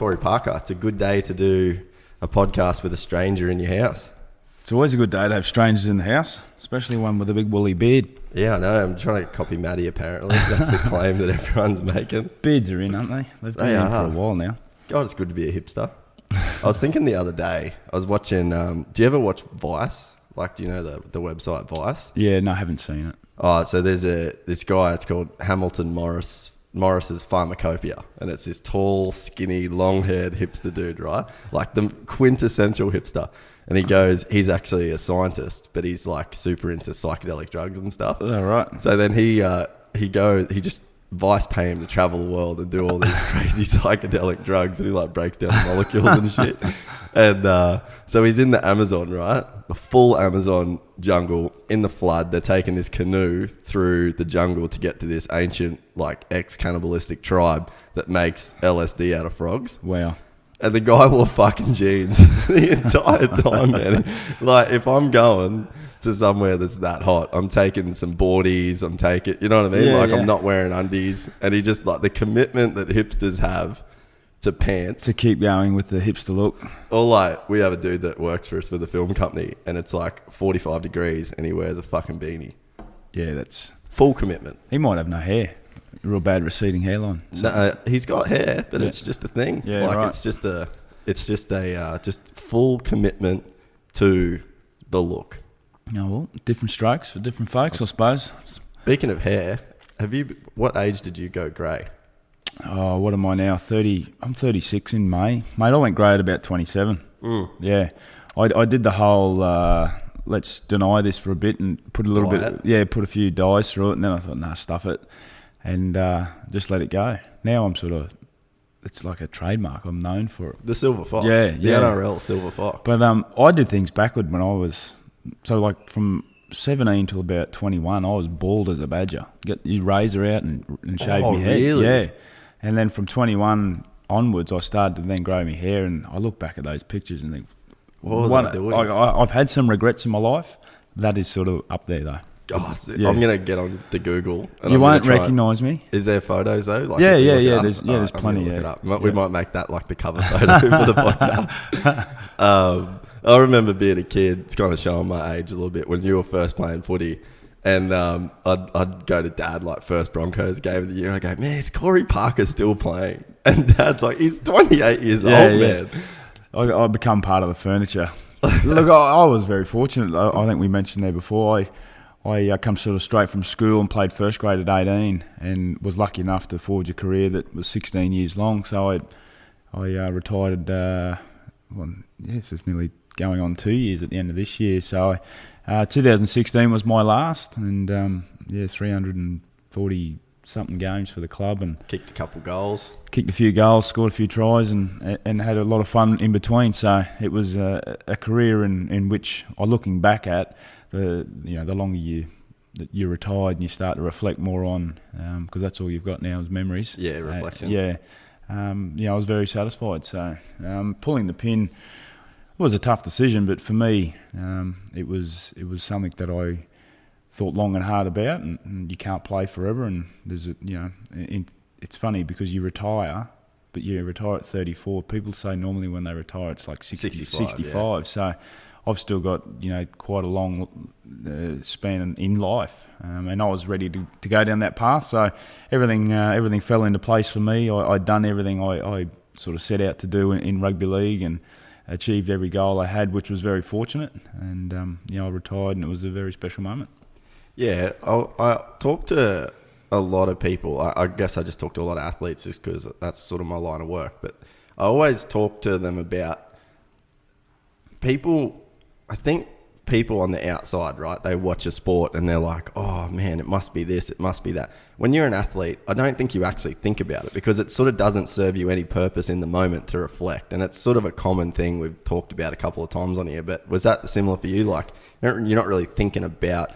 Corey Parker. It's a good day to do a podcast with a stranger in your house. It's always a good day to have strangers in the house, especially one with a big woolly beard. Yeah, I know. I'm trying to copy Maddie, apparently. That's the claim that everyone's making. Beards are in, aren't they? They've been in for a while now. God, it's good to be a hipster. I was thinking the other day, I was watching... do you ever watch Vice? Like, do you know the website Vice? Yeah, no, I haven't seen it. Oh, so there's this guy, it's called Hamilton Morris's Pharmacopoeia, and it's this tall, skinny, long-haired hipster dude, right? Like the quintessential hipster. And he goes, he's actually a scientist, but he's like super into psychedelic drugs and stuff. Oh, right. So then he just Vice pay him to travel the world and do all these crazy psychedelic drugs, and he like breaks down molecules and shit. And so he's in the Amazon, right? The full Amazon jungle in the flood. They're taking this canoe through the jungle to get to this ancient, like, ex-cannibalistic tribe that makes LSD out of frogs. Wow. And the guy wore fucking jeans the entire time, man. Like, if I'm going to somewhere that's that hot, I'm taking some boardies, you know what I mean? Yeah, I'm not wearing undies. And he just, like, the commitment that hipsters have to pants. To keep going with the hipster look. Or, like, we have a dude that works for us for the film company, and it's, like, 45 degrees, and he wears a fucking beanie. Yeah, that's... Full commitment. He might have no hair. Real bad receding hairline. No, he's got hair, but it's just a thing. Yeah, like, right. It's just just full commitment to the look. Oh, well, different strokes for different folks, I suppose. Speaking of hair, what age did you go grey? Oh, what am I now? 30. I'm 36 in May. Mate, I went grey at about 27. Yeah. I did the whole, let's deny this for a bit and put a little put a few dyes through it, and then I thought, nah, stuff it. And just let it go. Now I'm sort of, it's like a trademark. I'm known for it. The Silver Fox. Yeah. The NRL Silver Fox. But I did things backward when I was, so like from 17 till about 21, I was bald as a badger. Get your razor out and shave my hair. Really? Yeah. And then from 21 onwards, I started to then grow my hair, and I look back at those pictures and think, what was I doing? I've had some regrets in my life. That is sort of up there though. Oh, yeah. I'm going to get on the Google. And you won't recognise me. Is there photos though? Like, yeah. There's plenty. We might make that like the cover photo for the podcast. I remember being a kid. It's kind of showing my age a little bit when you were first playing footy. And I'd go to Dad, like, first Broncos game of the year, and I go, man, is Corey Parker still playing? And Dad's like, he's 28 years old, man. I become part of the furniture. Look, I was very fortunate. I think we mentioned there before. I come sort of straight from school and played first grade at 18, and was lucky enough to forge a career that was 16 years long. So I retired. It's nearly going on 2 years at the end of this year. So 2016 was my last, and 340 something games for the club, and kicked a couple goals. Kicked a few goals, scored a few tries, and had a lot of fun in between. So it was a career in which, looking back at, the longer you're retired and you start to reflect more on, because that's all you've got now is memories. Yeah, reflection. I was very satisfied. So pulling the pin was a tough decision, but for me, it was something that I thought long and hard about, and you can't play forever. And there's it's funny because you retire, but you retire at 34. People say normally when they retire it's like 65. Yeah. So I've still got quite a long span in life, and I was ready to go down that path. So everything fell into place for me. I'd done everything I sort of set out to do in rugby league, and achieved every goal I had, which was very fortunate. And I retired, and it was a very special moment. Yeah, I talked to a lot of people. I guess I just talk to a lot of athletes just because that's sort of my line of work. But I always talk to them about people. I think people on the outside, right? They watch a sport and they're like, oh man, it must be this, it must be that. When you're an athlete, I don't think you actually think about it, because it sort of doesn't serve you any purpose in the moment to reflect. And it's sort of a common thing we've talked about a couple of times on here. But was that similar for you? Like, you're not really thinking about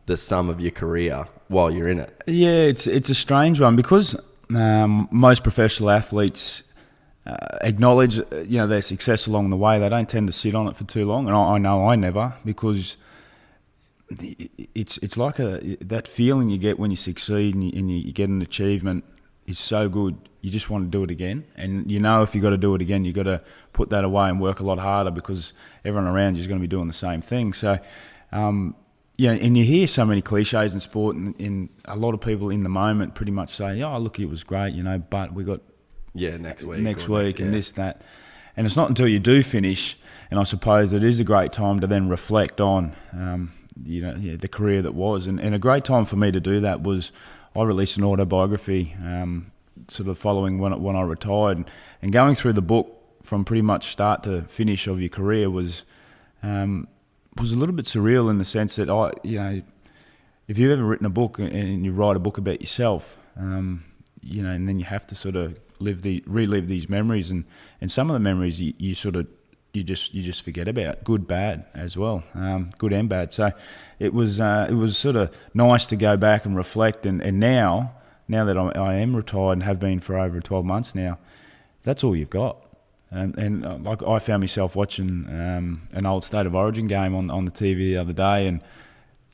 the sum of your career while you're in it. Yeah, it's a strange one, because most professional athletes acknowledge their success along the way. They don't tend to sit on it for too long, and I know I never, because it's like that feeling you get when you succeed and you get an achievement. is so good. You just want to do it again, and you know if you got to do it again, you got to put that away and work a lot harder because everyone around you is going to be doing the same thing. So, yeah, and you hear so many cliches in sport, and a lot of people in the moment pretty much say, "Oh, look, it was great, you know, but we got next week, and this, that," and it's not until you do finish, and I suppose it is a great time to then reflect on, the career that was, and a great time for me to do that was I released an autobiography. Sort of following when I retired, and going through the book from pretty much start to finish of your career was a little bit surreal in the sense that if you've ever written a book and you write a book about yourself, and then you have to sort of relive these memories, and some of the memories you just forget about, good, bad as well, good and bad. So it was sort of nice to go back and reflect, and now that I am retired and have been for over 12 months now, that's all you've got. And like I found myself watching an old State of Origin game on the TV the other day, and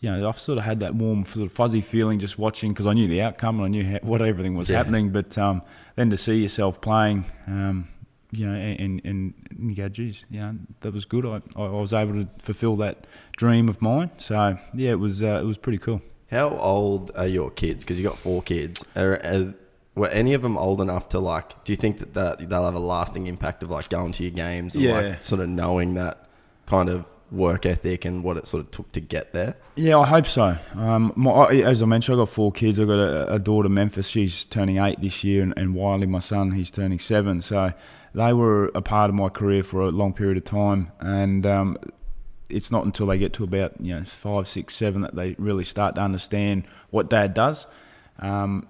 I've sort of had that warm, sort of fuzzy feeling just watching because I knew the outcome and I knew what everything was happening. But then to see yourself playing, and you go, geez, that was good. I was able to fulfil that dream of mine. So yeah, it was pretty cool. How old are your kids? Because you got 4 kids. Were any of them old enough to do you think that they'll have a lasting impact of going to your games and sort of knowing that kind of work ethic and what it sort of took to get there? Yeah, I hope so. As I mentioned, I've got 4 kids. I've got a daughter, Memphis. She's turning 8 this year, and Wiley, my son, he's turning 7. So they were a part of my career for a long period of time, and it's not until they get to about 5, 6, 7 that they really start to understand what Dad does. And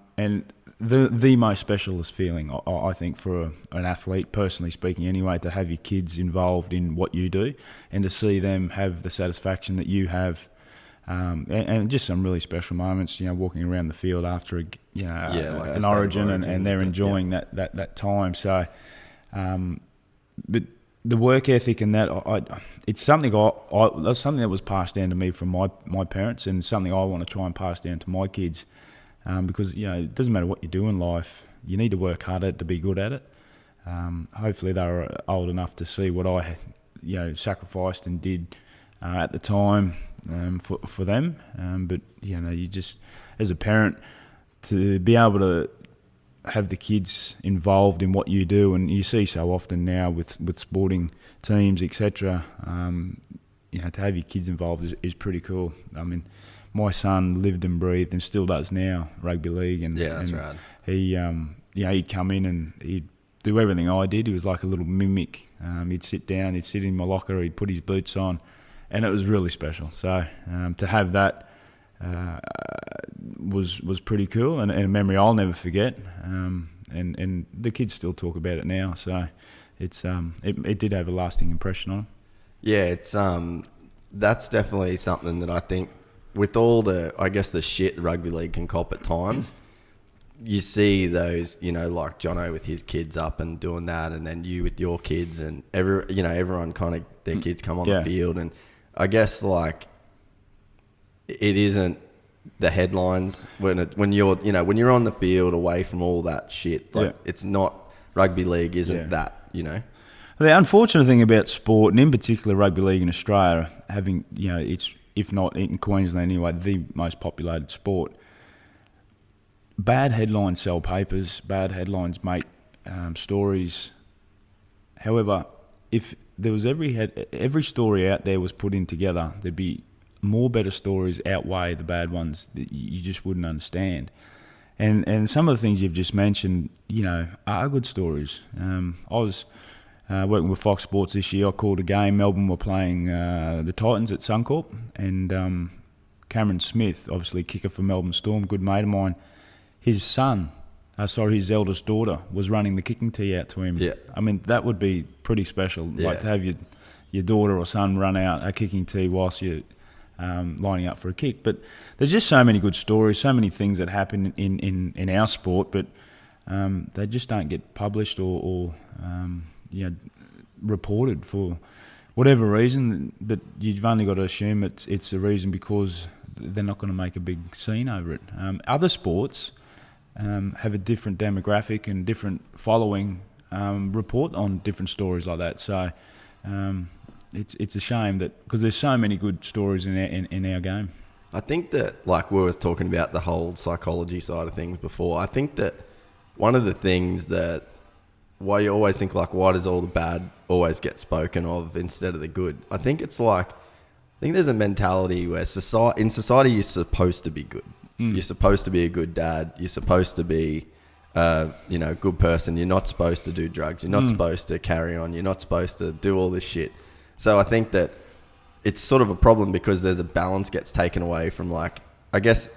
the most specialist feeling, I think, for an athlete, personally speaking anyway, to have your kids involved in what you do and to see them have the satisfaction that you have, and just some really special moments, walking around the field after an origin and they're enjoying that time. So, but the work ethic and that, it's something that's something that was passed down to me from my parents, and something I want to try and pass down to my kids, because it doesn't matter what you do in life, you need to work hard at it to be good at it. Hopefully they were old enough to see what I sacrificed and did at the time for them. But you just, as a parent, to be able to have the kids involved in what you do, and you see so often now with sporting teams, etc. To have your kids involved is pretty cool. I mean, my son lived and breathed and still does now rugby league, and that's right. He he'd come in and he'd do everything I did. He was like a little mimic. He'd sit down, he'd sit in my locker, he'd put his boots on, and it was really special. So to have that was pretty cool, and a memory I'll never forget. And the kids still talk about it now. So it's it did have a lasting impression on them. Yeah, it's that's definitely something that I think, with all the shit rugby league can cop at times, you see those, like Jono with his kids up and doing that, and then you with your kids, and everyone kind of, their kids come on the field, and I guess it isn't the headlines when you're on the field away from all that shit. It's not, rugby league isn't that. The unfortunate thing about sport, and in particular rugby league in Australia, having it's, if not in Queensland anyway, the most populated sport. Bad headlines sell papers. Bad headlines make stories. However, if there was every story out there was put in together, there'd be more better stories outweigh the bad ones that you just wouldn't understand. And some of the things you've just mentioned, are good stories. I was working with Fox Sports this year. I called a game. Melbourne were playing the Titans at Suncorp, and Cameron Smith, obviously kicker for Melbourne Storm, good mate of mine, his eldest daughter was running the kicking tee out to him. Yeah. I mean, that would be pretty special, to have your daughter or son run out a kicking tee whilst you're lining up for a kick. But there's just so many good stories, so many things that happen in our sport, but they just don't get published or reported for whatever reason. But you've only got to assume it's a reason because they're not going to make a big scene over it. Other sports, have a different demographic and different following report on different stories like that. So it's a shame that, because there's so many good stories in our game. I think that, like we were talking about the whole psychology side of things before, I think that one of the things that why you always think like, why does all the bad always get spoken of instead of the good? I think it's like, I think there's a mentality where in society you're supposed to be good. You're supposed to be a good dad. You're supposed to be, a good person. You're not supposed to do drugs. You're not supposed to carry on. You're not supposed to do all this shit. So I think that it's sort of a problem because there's a balance gets taken away from, like, I guess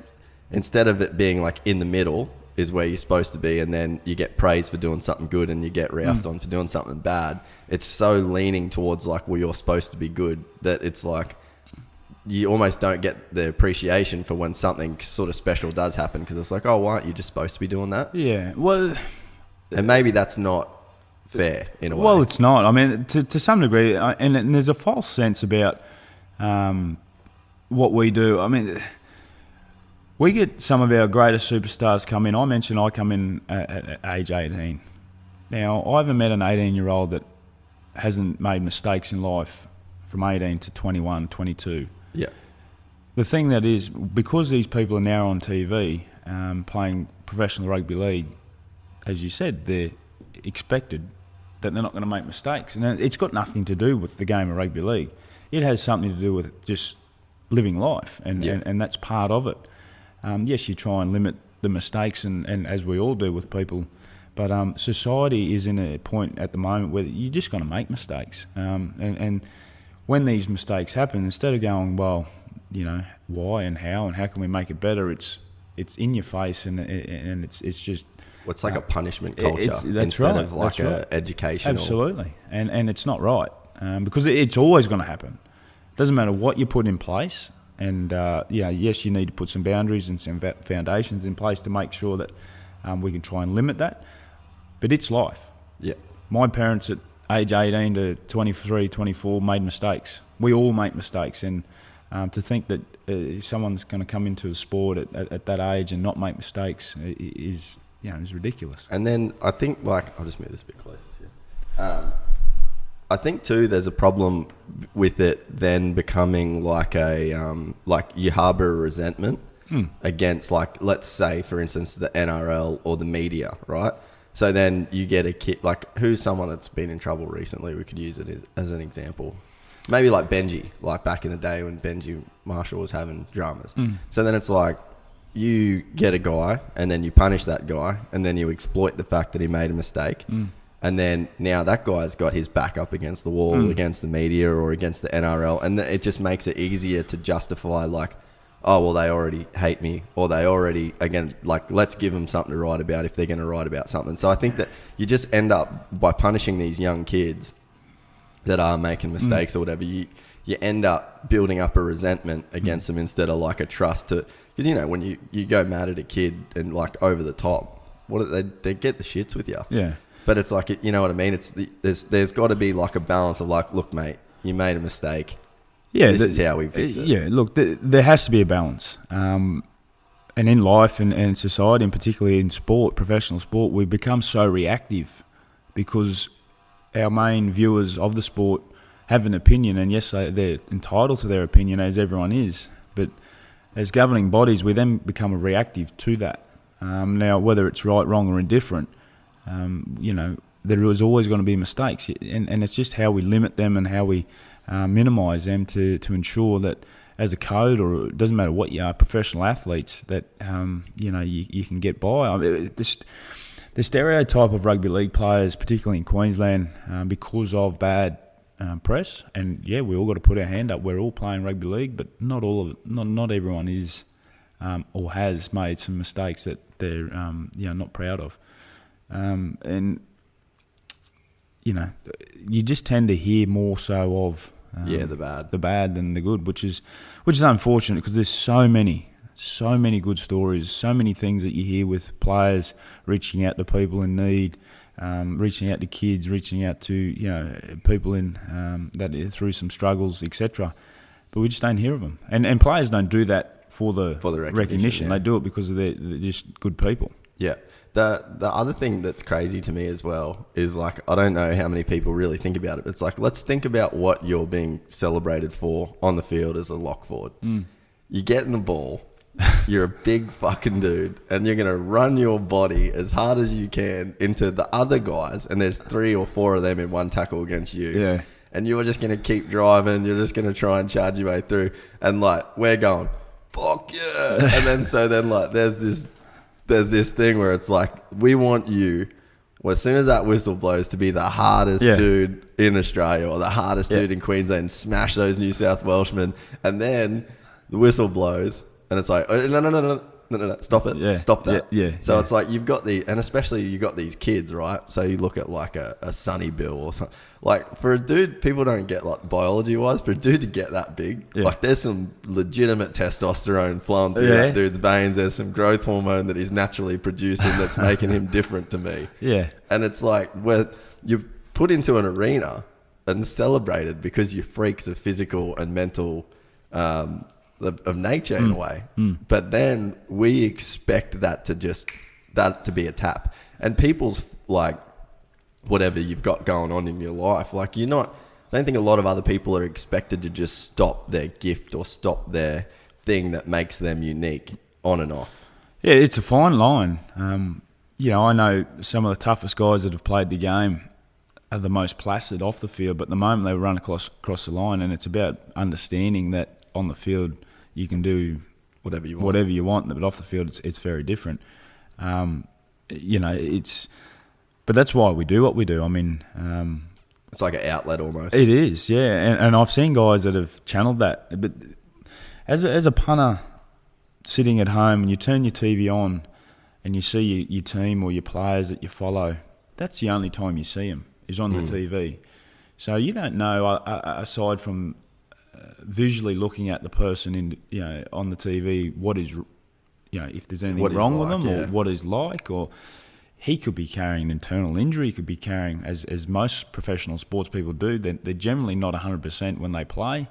instead of it being like in the middle is where you're supposed to be, and then you get praised for doing something good and you get roused on for doing something bad. It's so leaning towards like, well, you're supposed to be good, that it's like you almost don't get the appreciation for when something sort of special does happen, because it's like, oh, why aren't you just supposed to be doing that? Yeah, well, and maybe that's not fair in a way. Well, it's not. I mean, to some degree, and there's a false sense about what we do. I mean, we get some of our greatest superstars come in. I mentioned I come in at age 18. Now, I haven't met an 18-year-old that hasn't made mistakes in life from 18 to 21, 22. Yeah. The thing that is, because these people are now on TV playing professional rugby league, as you said, they're expected that they're not going to make mistakes. And it's got nothing to do with the game of rugby league. It has something to do with just living life, and that's part of it. Yes, you try and limit the mistakes, and as we all do with people, but society is in a point at the moment where you're just going to make mistakes. And when these mistakes happen, instead of going, well, why and how can we make it better, it's in your face, and it's just... Well, it's like a punishment culture instead of like a educational... Absolutely, and it's not right. Because it's always going to happen. It doesn't matter what you put in place. And, yes, you need to put some boundaries and some foundations in place to make sure that we can try and limit that. But it's life. Yeah. My parents at age 18 to 23, 24 made mistakes. We all make mistakes. And to think that someone's going to come into a sport at that age and not make mistakes is ridiculous. And then I think, like, I'll just move this a bit closer here. I think too, there's a problem with it then becoming like like you harbour a resentment against, like, let's say, for instance, the NRL or the media, right? So then you get a kid, like, who's someone that's been in trouble recently? We could use it as an example. Maybe like Benji, like back in the day when Benji Marshall was having dramas. So then it's like, you get a guy and then you punish that guy and then you exploit the fact that he made a mistake. And then now that guy's got his back up against the wall, against the media or against the NRL. And it just makes it easier to justify, like, oh, well, they already hate me, or they already, again, like, let's give them something to write about if they're going to write about something. So I think that you just end up, by punishing these young kids that are making mistakes or whatever, you end up building up a resentment against them instead of like a trust to, because, when you go mad at a kid and like over the top, they get the shits with you. Yeah. But it's like, you know what I mean? It's there's got to be like a balance of like, look, mate, you made a mistake. Yeah, this is how we fix it. Yeah, look, there has to be a balance. And in life and society, and particularly in sport, professional sport, we become so reactive because our main viewers of the sport have an opinion. And yes, they're entitled to their opinion, as everyone is. But as governing bodies, we then become reactive to that. Now, whether it's right, wrong, or indifferent, there is always going to be mistakes, and it's just how we limit them and how we minimise them to ensure that as a code, or it doesn't matter what you are, professional athletes, that you can get by. I mean, the stereotype of rugby league players, particularly in Queensland, because of bad press, and yeah, we all got to put our hand up. We're all playing rugby league, but not everyone is or has made some mistakes that they're not proud of. And you just tend to hear more so of the bad than the good, which is unfortunate, because there's so many good stories, so many things that you hear with players reaching out to people in need, reaching out to kids, reaching out to people in that are through some struggles, etc. But we just don't hear of them, and players don't do that for the recognition. Yeah. They do it because they're just good people. Yeah. The other thing that's crazy to me as well is like, I don't know how many people really think about it. It's like, let's think about what you're being celebrated for on the field as a lock forward. You get in the ball, you're a big fucking dude, and you're going to run your body as hard as you can into the other guys, and there's 3 or 4 of them in one tackle against you. Yeah. And you're just going to keep driving, you're just going to try and charge your way through. And like, we're going, fuck yeah. And then like, there's this thing where it's like, we want you, well, as soon as that whistle blows, to be the hardest dude in Australia or the hardest dude in Queensland, smash those New South Welshmen. And then the whistle blows and it's like, oh, no, stop it. Stop that. So it's like, you've got and especially you got these kids, right? So you look at like a Sonny Bill or something. Like for a dude, people don't get like biology wise, for a dude to get that big, like there's some legitimate testosterone flowing through that dude's veins. There's some growth hormone that he's naturally producing that's making him different to me. Yeah. And it's like, where you're put into an arena and celebrated because you're freaks of physical and mental of nature in a way. But then we expect that to be a tap. And people's like, whatever you've got going on in your life, like I don't think a lot of other people are expected to just stop their gift or stop their thing that makes them unique on and off. Yeah, it's a fine line. I know some of the toughest guys that have played the game are the most placid off the field, but the moment they run across the line, and it's about understanding that on the field you can do whatever you want, but off the field it's very different. But that's why we do what we do. I mean, it's like an outlet almost. It is, yeah. And I've seen guys that have channeled that. But as a punter sitting at home and you turn your TV on and you see your team or your players that you follow, that's the only time you see them is on the TV. So you don't know, aside from visually looking at the person on the TV, what is, if there's anything wrong with them or what he's like, or he could be carrying an internal injury, he could be carrying, as most professional sports people do, they're generally not 100% when they play.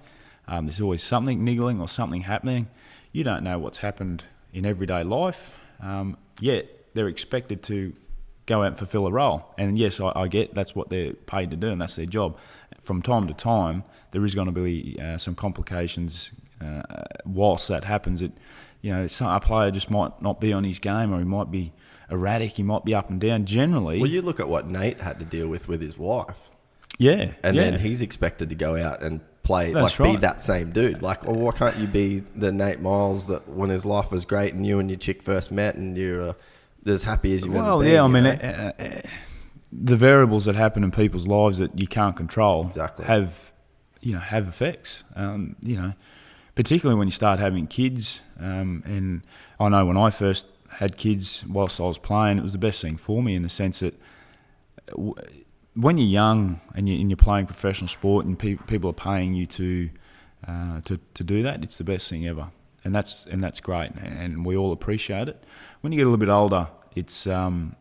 There's always something niggling or something happening. You don't know what's happened in everyday life, yet they're expected to go out and fulfill a role. And yes, I get that's what they're paid to do and that's their job. From time to time, there is going to be some complications whilst that happens. A player just might not be on his game, or he might be erratic, he might be up and down. Generally, well, you look at what Nate had to deal with his wife. Yeah, and then he's expected to go out and play, be that same dude. Like, well, why can't you be the Nate Miles that when his life was great and you and your chick first met and you're as happy as you've ever been? Well, yeah, I mean, the variables that happen in people's lives that you can't control have effects. Particularly when you start having kids. And I know when I first had kids whilst I was playing, it was the best thing for me in the sense that when you're young and you're playing professional sport and people are paying you to do that, it's the best thing ever, and that's great, and we all appreciate it. When you get a little bit older, it's then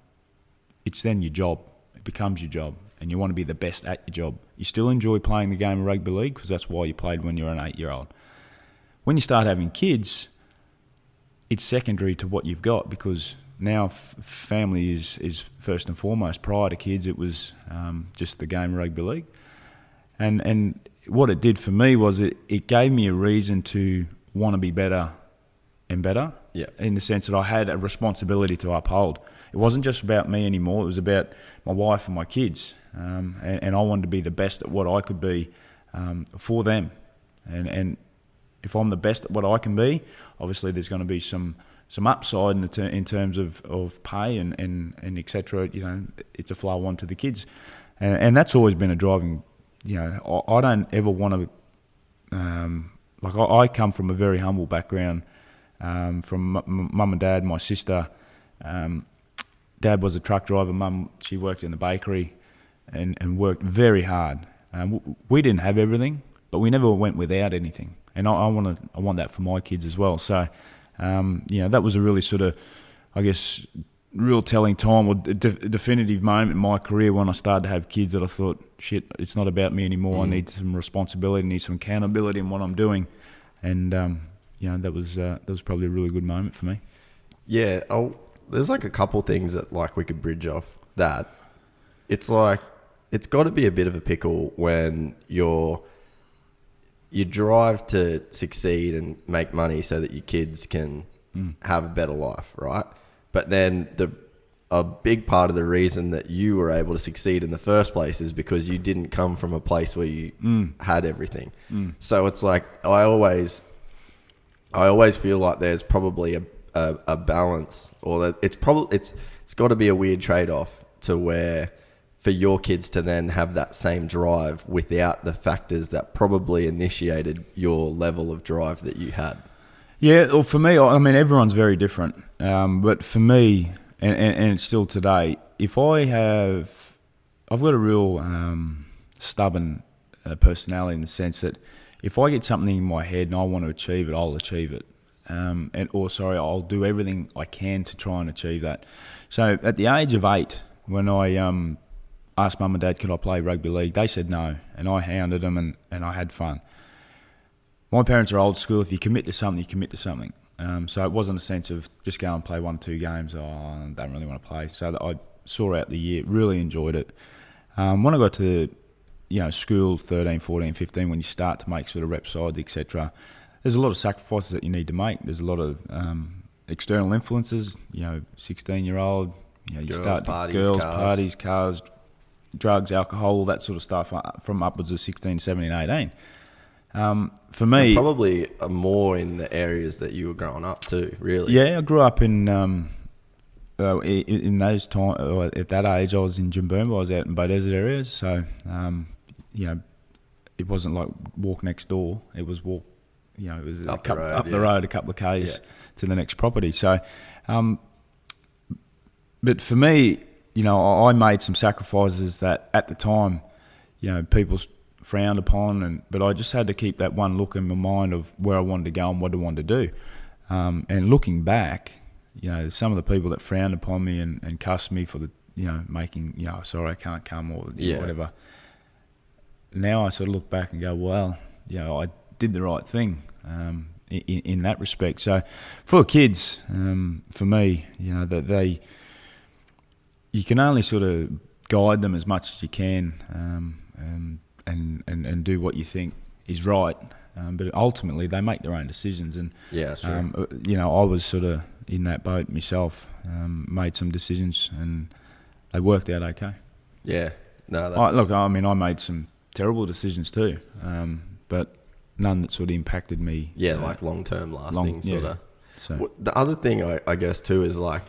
your job. It becomes your job, and you want to be the best at your job. You still enjoy playing the game of rugby league because that's why you played when you were an 8-year-old. When you start having kids, it's secondary to what you've got, because now family is first and foremost. Prior to kids, it was just the game of rugby league. And what it did for me was it gave me a reason to want to be better and better, in the sense that I had a responsibility to uphold. It wasn't just about me anymore. It was about my wife and my kids. And I wanted to be the best at what I could be for them. And if I'm the best at what I can be, obviously there's going to be some upside in terms of pay and et cetera. It's a flow on to the kids. And that's always been a driving, I don't ever want to, I come from a very humble background, from mum and dad, my sister. Dad was a truck driver, mum, she worked in the bakery and worked very hard. We didn't have everything, but we never went without anything. And I want that for my kids as well. So, that was a really sort of, I guess, real telling time or definitive moment in my career when I started to have kids that I thought, shit, it's not about me anymore. I need some responsibility, I need some accountability in what I'm doing. And, that was probably a really good moment for me. Yeah, there's like a couple things that like we could bridge off that. It's like, it's got to be a bit of a pickle when you drive to succeed and make money so that your kids can have a better life, right? But then a big part of the reason that you were able to succeed in the first place is because you didn't come from a place where you had everything. So it's like, I always feel like there's probably a balance, or that it's got to be a weird trade-off to where for your kids to then have that same drive without the factors that probably initiated your level of drive that you had. Yeah, well, for me, I mean, everyone's very different. But for me, and it's still today, if I've got a real stubborn personality in the sense that if I get something in my head and I want to achieve it, I'll achieve it. I'll do everything I can to try and achieve that. So at the age of 8, when I asked Mum and Dad, could I play rugby league? They said no, and I hounded them, and I had fun. My parents are old school. If you commit to something, you commit to something. So it wasn't a sense of just go and play 1-2 games. Oh, I don't really want to play. So that I saw out the year, really enjoyed it. When I got to school, 13, 14, 15, when you start to make sort of rep sides, etc., there's a lot of sacrifices that you need to make. There's a lot of external influences. 16-year-old, you start parties, cars, drugs, alcohol, all that sort of stuff from upwards of 16, 17, 18. For me, and probably more in the areas that you were growing up too, really. Yeah, I grew up in those time. At that age, I was in Jimboomba. I was out in Bay Desert areas, so it wasn't like walk next door. It was walk. It was up the road, a couple of k's to the next property. So, but for me, I made some sacrifices that at the time, people frowned upon, but I just had to keep that one look in my mind of where I wanted to go and what I wanted to do. And looking back, some of the people that frowned upon me and cussed me for the, making, sorry, I can't come or whatever. Now I sort of look back and go, well, I did the right thing in that respect. So for kids, for me, that you can only sort of guide them as much as you can, and do what you think is right, but ultimately they make their own decisions. And I was sort of in that boat myself. Made some decisions and they worked out okay. Yeah, no. I made some terrible decisions too, but none that sort of impacted me. Yeah, like long-term lasting sort of. So the other thing I guess too is like,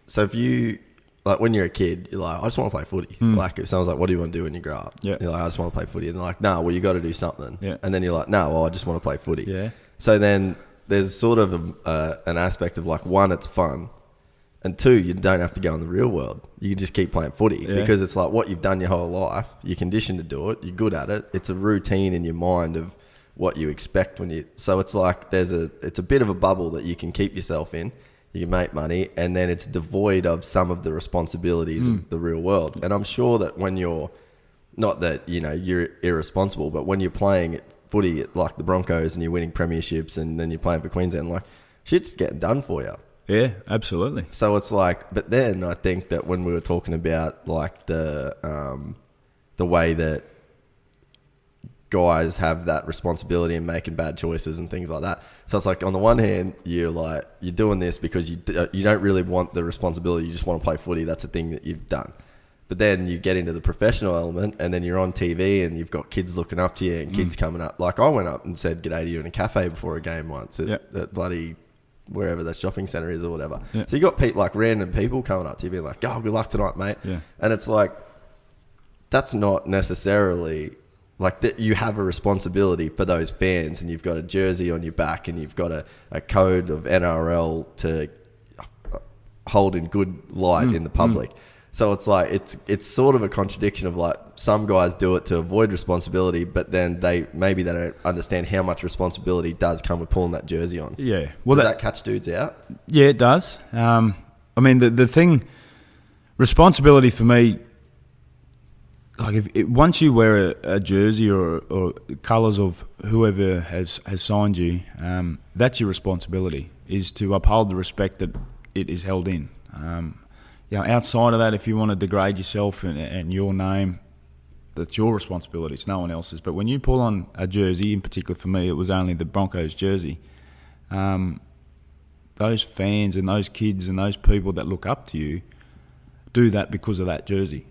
so if you, like when you're a kid, you're like, I just want to play footy. Like if someone's like, what do you want to do when you grow up? Yeah. You're like, I just want to play footy. And they're like, no, well, you got to do something. Yeah. And then you're like, no, well, I just want to play footy. Yeah. So then there's sort of an aspect of like, one, it's fun. And two, you don't have to go in the real world. You can just keep playing footy because it's like what you've done your whole life. You're conditioned to do it. You're good at it. It's a routine in your mind of what you expect when you. So it's like it's a bit of a bubble that you can keep yourself in. You make money, and then it's devoid of some of the responsibilities of the real world. And I'm sure that when you're not that you're irresponsible, but when you're playing footy at like the Broncos and you're winning premierships, and then you're playing for Queensland, like shit's getting done for you. Yeah, absolutely. So it's like, but then I think that when we were talking about like the way that guys have that responsibility in making bad choices and things like that. So it's like on the one hand, you're doing this because you don't really want the responsibility. You just want to play footy. That's a thing that you've done. But then you get into the professional element, and then you're on TV and you've got kids looking up to you and kids coming up. Like I went up and said g'day to you in a cafe before a game once at bloody wherever the shopping centre is or whatever. Yeah. So you got like random people coming up to you being like, oh, good luck tonight, mate. Yeah. And it's like, that's not necessarily like that. You have a responsibility for those fans, and you've got a jersey on your back, and you've got a code of NRL to hold in good light in the public. So it's like, it's sort of a contradiction of like, some guys do it to avoid responsibility, but then they don't understand how much responsibility does come with pulling that jersey on. Yeah. Well, does that catch dudes out? Yeah, it does. I mean, the thing, responsibility for me, like once you wear a jersey or colours of whoever has signed you, that's your responsibility, is to uphold the respect that it is held in. Outside of that, if you want to degrade yourself and your name, that's your responsibility. It's no one else's. But when you pull on a jersey, in particular for me, it was only the Broncos jersey. Those fans and those kids and those people that look up to you do that because of that jersey.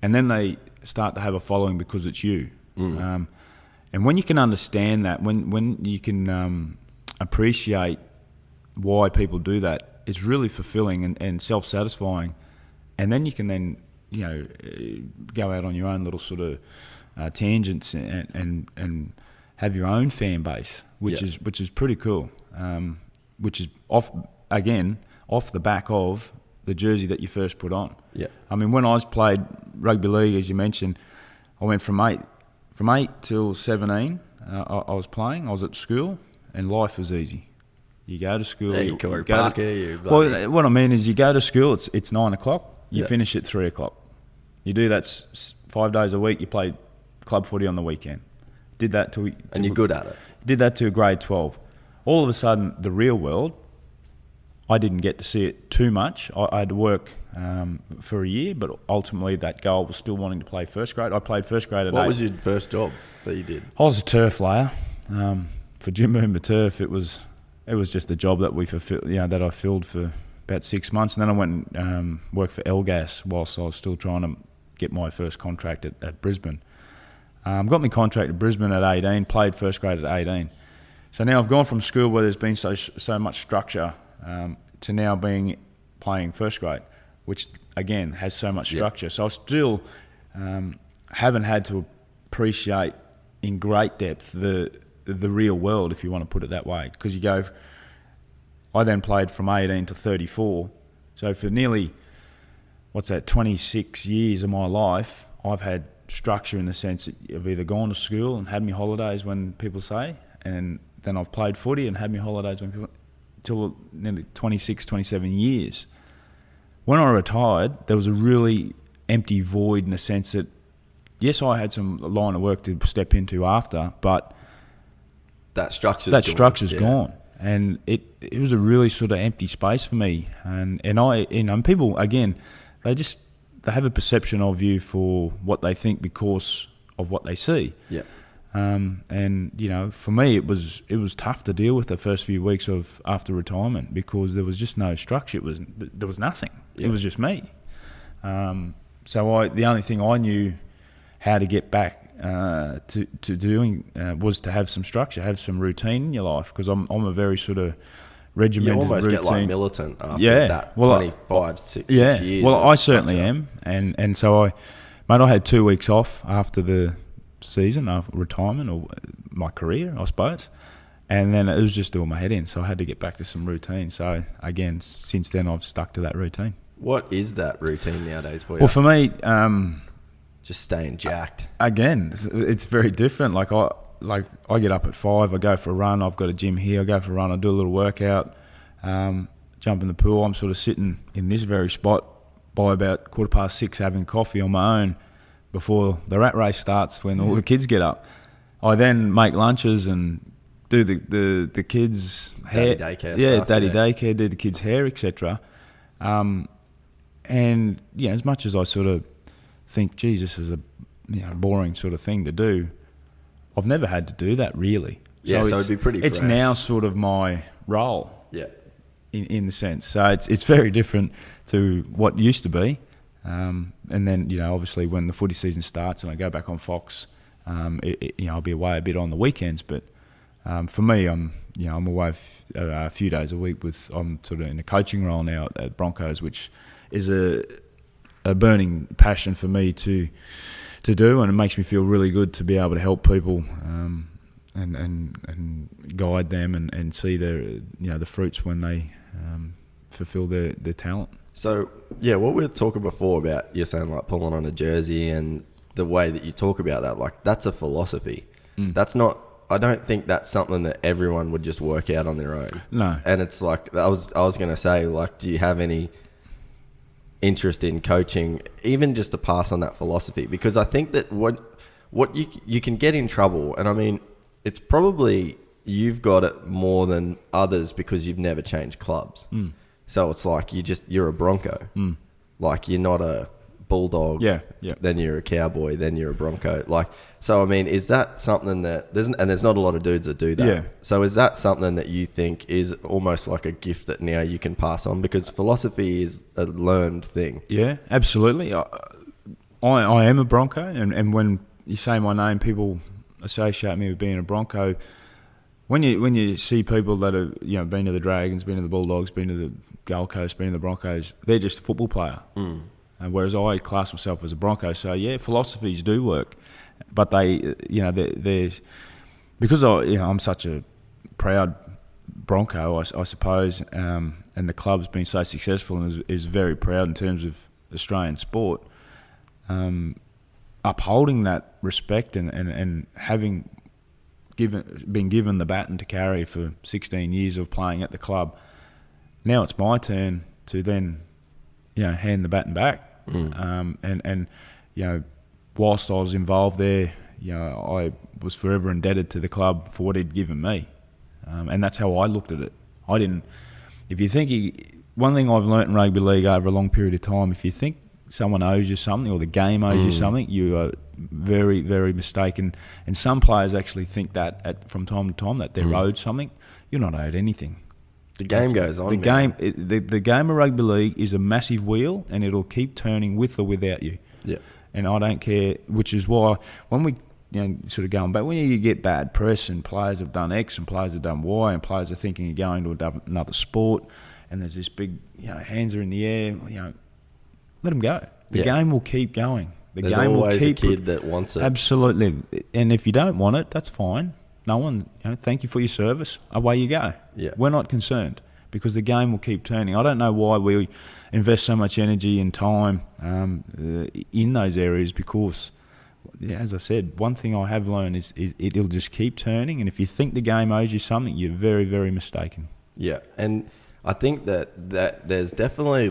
And then they start to have a following because it's you. And when you can understand that, when you can appreciate why people do that, it's really fulfilling and self-satisfying. And then you can then, go out on your own little sort of tangents and have your own fan base, which is pretty cool. Which is off the back of the jersey that you first put on. Yeah. I mean, when I played rugby league, as you mentioned, I went from 8 till 17. I was playing. I was at school, and life was easy. You go to school. Yeah, what I mean is, you go to school. It's 9 o'clock. You finish at 3 o'clock. You do that 5 days a week. You play club footy on the weekend. Did that and you're good at it. Did that to grade 12. All of a sudden, the real world, I didn't get to see it too much. I had to work for a year, but ultimately that goal was still wanting to play first grade. I played first grade at 8. What was your first job that you did? I was a turf layer for Jim Moomba Turf. It was just a job that we fulfilled, that I filled for about 6 months, and then I went and worked for Elgas whilst I was still trying to get my first contract at Brisbane. Got my contract at Brisbane at 18. Played first grade at 18. So now I've gone from school where there's been so much structure to now playing first grade, which again has so much structure. So I still haven't had to appreciate in great depth the real world, if you want to put it that way, because I then played from 18 to 34. So for nearly 26 years of my life, I've had structure in the sense that I've either gone to school and had me holidays when people say, and then I've played footy and had me holidays when people, till nearly 26, 27 years. When I retired, there was a really empty void in the sense that, yes, I had some line of work to step into after, but that structure's gone. And it was a really sort of empty space for me. And people, again, they have a perception of you for what they think because of what they see. Yeah. And for me, it was tough to deal with the first few weeks after retirement because there was just no structure. There was nothing. Yeah. It was just me. So the only thing I knew how to get back to doing was to have some structure, have some routine in your life, because I'm a very sort of regimented routine. You almost get like militant after that 6 years. Well, I certainly am, and so I had 2 weeks off after the season, after retirement or my career, I suppose, and then it was just doing my head in. So I had to get back to some routine. So again, since then I've stuck to that routine. What is that routine nowadays for you? Well, for me, just staying jacked. Again, it's very different. Like I get up at 5, I go for a run. I've got a gym here. I go for a run. I do a little workout, jump in the pool. I'm sort of sitting in this very spot by about 6:15 having coffee on my own before the rat race starts when all the kids get up. I then make lunches and do the kids' hair. Daycare, do the kids' hair, etc. And as much as I sort of think, geez, this is a boring sort of thing to do, I've never had to do that really. So it'd be pretty It's fresh. now sort of my role. Yeah. In the sense. So it's very different to what used to be. And then, obviously when the footy season starts and I go back on Fox, I'll be away a bit on the weekends. But for me, I'm away a few days a week I'm sort of in a coaching role now at Broncos, which is a burning passion for me to do, and it makes me feel really good to be able to help people and guide them and see the fruits when they fulfill their talent. So what we were talking before about, you're saying like pulling on a jersey and the way that you talk about that, like that's a philosophy. That's not. I don't think that's something that everyone would just work out on their own. No. And it's like I was going to say, like, do you have any interest in coaching, even just to pass on that philosophy? Because I think that what you can get in trouble, and I mean, it's probably you've got it more than others because you've never changed clubs. So it's like you're a Bronco. Like you're not a Bulldog. Yeah. Then you're a Cowboy. Then you're a Bronco. Like, so I mean, is that something that there's not a lot of dudes that do that. Yeah. So is that something that you think is almost like a gift that now you can pass on, because philosophy is a learned thing? Yeah, absolutely. I am a Bronco, and when you say my name, people associate me with being a Bronco. When you see people that have been to the Dragons, been to the Bulldogs, been to the Gold Coast, been to the Broncos, they're just a football player. And whereas I class myself as a Bronco, so yeah, philosophies do work, but they're because I'm such a proud Bronco, I suppose, and the club's been so successful and is very proud in terms of Australian sport. Upholding that respect and having been given the baton to carry for 16 years of playing at the club, now it's my turn to then hand the baton back. And whilst I was involved there, I was forever indebted to the club for what he'd given me, and that's how I looked at it. I didn't. If you think one thing I've learnt in rugby league over a long period of time, if you think someone owes you something or the game owes you something, you are very, very mistaken. And some players actually think that from time to time that they're owed something. You're not owed anything. The game goes on. The game of rugby league is a massive wheel, and it'll keep turning with or without you. Yeah. And I don't care, which is why when we sort of going back, when you get bad press and players have done X and players have done Y and players are thinking of going to another sport, and there's this big hands are in the air, let them go. The game will keep going. There's always a kid that wants it. Absolutely. And if you don't want it, that's fine. No one, thank you for your service. Away you go. Yeah. We're not concerned because the game will keep turning. I don't know why we invest so much energy and time in those areas because, as I said, one thing I have learned is it'll just keep turning. And if you think the game owes you something, you're very, very mistaken. Yeah. And I think that there's definitely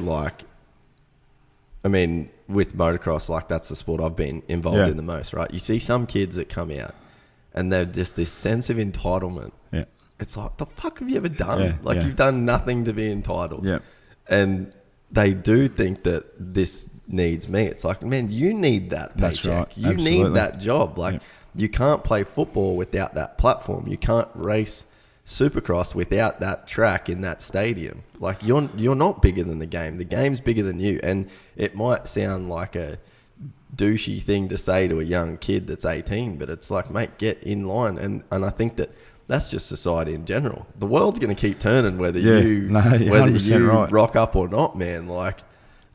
with motocross, that's the sport I've been involved in the most, right? You see some kids that come out and they're just this sense of entitlement. Yeah. It's like, the fuck have you ever done? You've done nothing to be entitled. Yeah. And they do think that this needs me. It's like, man, you need that paycheck. That's right. You Absolutely. need that job. You can't play football without that platform. You can't race Supercross without that track in that stadium. You're not bigger than the game. The game's bigger than you. And it might sound like a douchey thing to say to a young kid that's 18, but it's like, mate, get in line. And I think that's just society in general. The world's going to keep turning whether you right. rock up or not, man.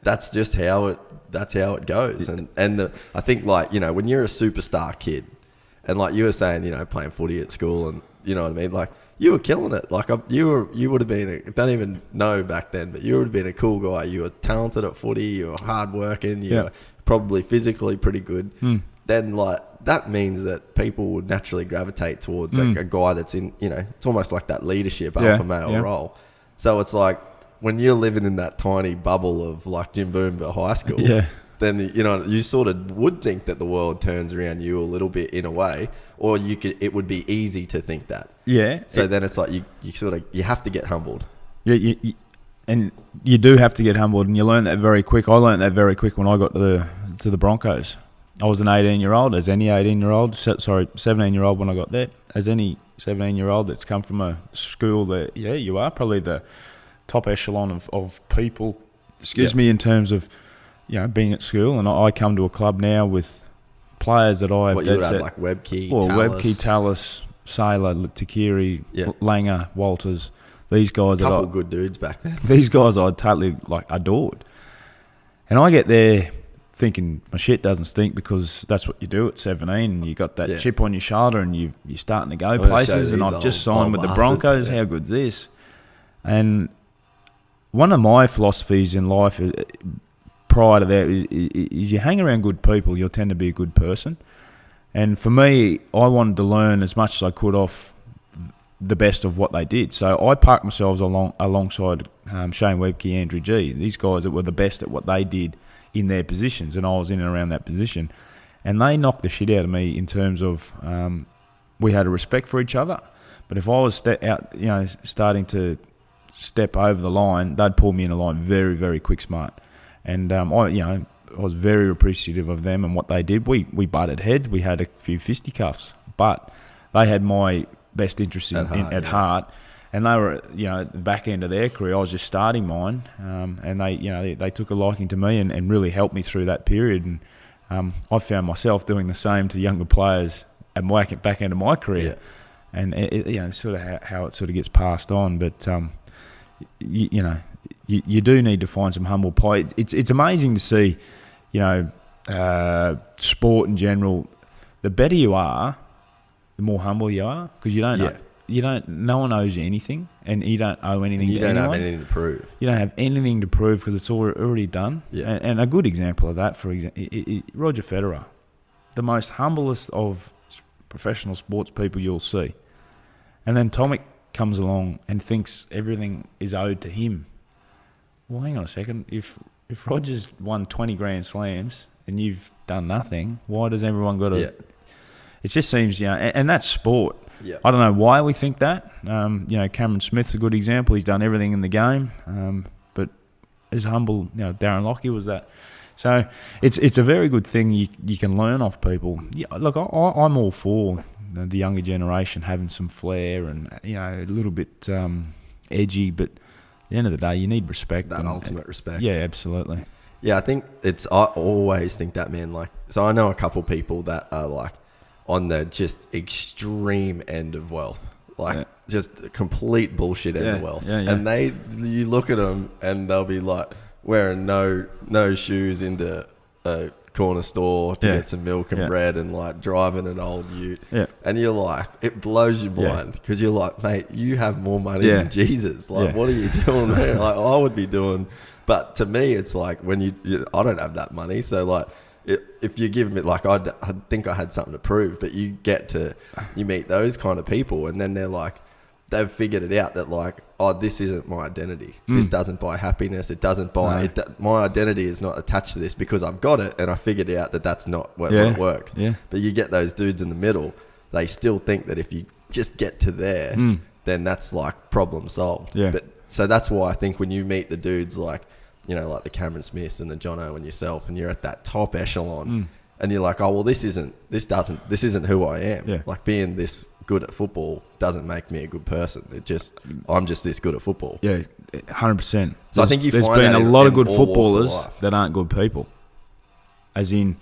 That's just how it goes. And I think when you're a superstar kid, and you were saying, playing footy at school, and you know what I mean, you were killing it. You would have been don't even know back then, but you would have been a cool guy. You were talented at footy. You were hardworking. You were probably physically pretty good. Then that means that people would naturally gravitate towards a guy that's in, it's almost like that leadership alpha male role. So it's like when you're living in that tiny bubble of Jimboomba High School, then you sort of would think that the world turns around you a little bit in a way, or it would be easy to think that. Yeah. So then it's like you have to get humbled. Yeah, and you do have to get humbled, and you learn that very quick. I learned that very quick when I got to the Broncos. I was an 18-year-old, as any 18-year-old. 17-year-old when I got there. As any 17-year-old that's come from a school that, you are probably the top echelon of people, in terms of, being at school. And I come to a club now with players that I have What you would have Webkey, Webkey, Tallis, Saylor, Takiri, Langer, Walters. These guys couple good dudes back then. These guys I totally adored. And I get there thinking my shit doesn't stink because that's what you do at 17 and you got that chip on your shoulder and you're starting to go places, and I've just signed with the Broncos. How good's this? And one of my philosophies in life prior to that is you hang around good people, you'll tend to be a good person. And for me, I wanted to learn as much as I could off the best of what they did. So I parked myself alongside Shane Webke, Andrew G, these guys that were the best at what they did in their positions, and I was in and around that position. And they knocked the shit out of me in terms of we had a respect for each other. But if I was starting to step over the line, they'd pull me in a line very, very quick smart. And I was very appreciative of them and what they did. We butted heads. We had a few fisticuffs, but they had my best interest at heart. And they were, at the back end of their career. I was just starting mine, and they took a liking to me and really helped me through that period. And I found myself doing the same to younger players at my back end of my career. Yeah. And it's sort of how it sort of gets passed on. But you do need to find some humble play. It's amazing to see, sport in general. The better you are, the more humble you are, because you don't know. No one owes you anything, and you don't owe anything to anyone. You don't have anything to prove. You don't have anything to prove because it's already done. Yeah. And a good example of that, for example, Roger Federer, the most humblest of professional sports people you'll see. And then Tomic comes along and thinks everything is owed to him. Well, hang on a second. If Roger's won 20 Grand Slams and you've done nothing, why does everyone got to... Yeah. It just seems, and that's sport. Yeah. I don't know why we think that. Cameron Smith's a good example. He's done everything in the game, but as humble, Darren Lockyer was that. So it's a very good thing you can learn off people. Yeah, look, I'm all for the younger generation having some flair and a little bit edgy, but at the end of the day, you need respect. That ultimate respect. Yeah, absolutely. Yeah, I always think that, man. Like, so I know a couple people that are like on the just extreme end of wealth, like just complete bullshit end of wealth. Yeah, yeah. And you look at them and they'll be like wearing no shoes into a corner store to get some milk and bread and like driving an old ute. Yeah. And you're like, it blows your mind because you're like, mate, you have more money than Jesus. Like, what are you doing there? Like, I would be doing, but to me, it's like when I don't have that money. So like, if you give me, like, I think I had something to prove, but you meet those kind of people and then they're like, they've figured it out that like, oh, this isn't my identity. This doesn't buy happiness. It doesn't buy, my identity is not attached to this because I've got it and I figured out that that's not what works. Yeah. But you get those dudes in the middle, they still think that if you just get to there, then that's like problem solved. Yeah. But so that's why I think when you meet the dudes like, like the Cameron Smiths and the Jono and yourself, and you're at that top echelon, and you're like, oh well, this isn't who I am. Yeah. Like being this good at football doesn't make me a good person. I'm just this good at football. Yeah, 100%. So I think there's been a lot of good footballers that aren't good people, as in,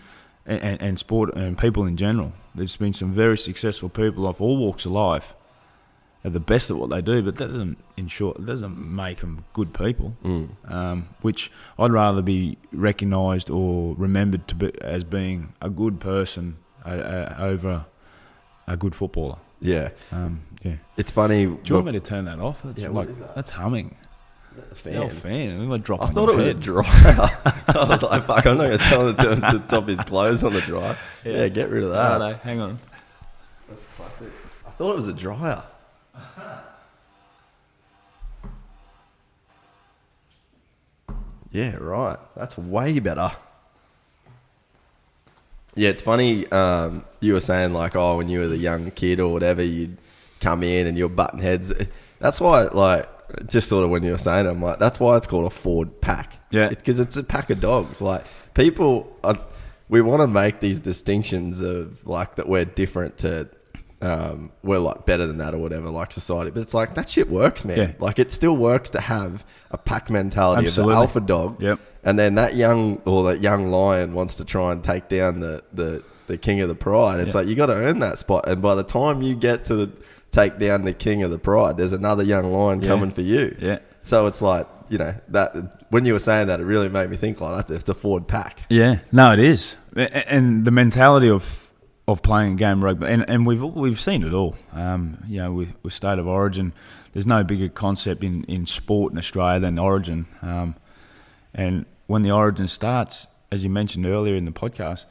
and sport and people in general. There's been some very successful people of all walks of life. Are the best at what they do, but that doesn't make them good people. Which I'd rather be recognised or remembered as being a good person over a good footballer. Yeah. Yeah. It's funny. Do you want me to turn that off? That's humming. A fan. Fan. I thought it was a dryer. I was like, fuck, I'm not going to tell him to top his clothes on the dryer. Yeah, get rid of that. No, hang on. That's classic. I thought it was a dryer. Yeah, right. That's way better. Yeah, it's funny. You were saying like, oh, when you were the young kid or whatever, you'd come in and you're button heads. That's why, like, just sort of when you were saying it, I'm like, that's why it's called a Ford pack. Yeah, because it's a pack of dogs. Like people, we want to make these distinctions of like that we're different to. We're like better than that or whatever, like society. But it's like, that shit works, man. Yeah. Like it still works to have a pack mentality of the alpha dog. Yep. And then that young lion wants to try and take down the king of the pride. It's like, you got to earn that spot. And by the time you get to take down the king of the pride, there's another young lion coming for you. Yeah. So it's like, that when you were saying that, it really made me think like that. It's a Ford pack. Yeah. No, it is. And the mentality of playing a game of rugby, and we've seen it all. With State of Origin, there's no bigger concept in sport in Australia than Origin. And when the Origin starts, as you mentioned earlier in the podcast,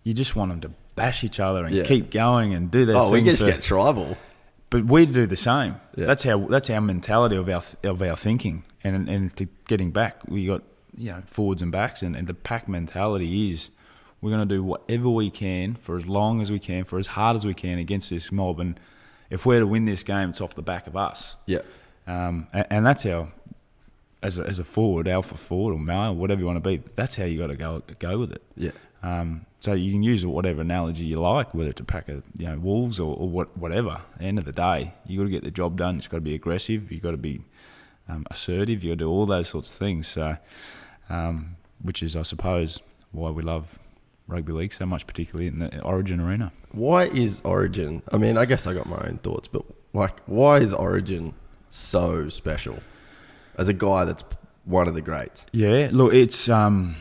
you just want them to bash each other and keep going and do their thing. Oh, we just get tribal. But we do the same. Yeah. That's our mentality of our thinking. And to getting back, we got forwards and backs, and the pack mentality is, we're going to do whatever we can for as long as we can, for as hard as we can against this mob. And if we're to win this game, it's off the back of us. Yeah. And that's how, as a forward, alpha forward or male, whatever you want to be, that's how you got to go with it. Yeah. So you can use whatever analogy you like, whether it's a pack of wolves or whatever. At the end of the day, you got to get the job done. It's got to be aggressive. You got to be assertive. You got to do all those sorts of things. So, which is, I suppose, why we love rugby league so much, particularly in the Origin arena. Why is Origin? I mean, I guess I got my own thoughts, but why is Origin so special? As a guy that's one of the greats. Yeah, look, it's there's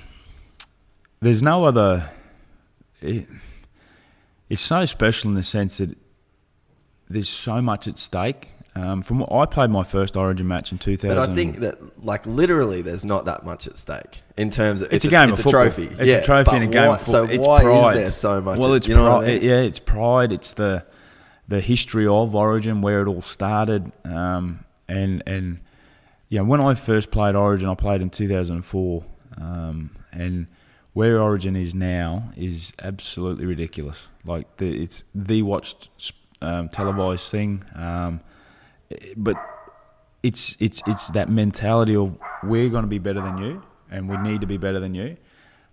no other. It's so special in the sense that there's so much at stake. From what I played my first Origin match in 2000. But I think that, literally, there's not that much at stake in terms of it's a game of football. Trophy. It's a trophy and a game of football. So why is there so much? Well, it's pride. I mean? Yeah, it's pride. It's the history of Origin, where it all started, and when I first played Origin, I played in 2004, and where Origin is now is absolutely ridiculous. Like it's the watched televised thing. But it's that mentality of we're going to be better than you, and we need to be better than you.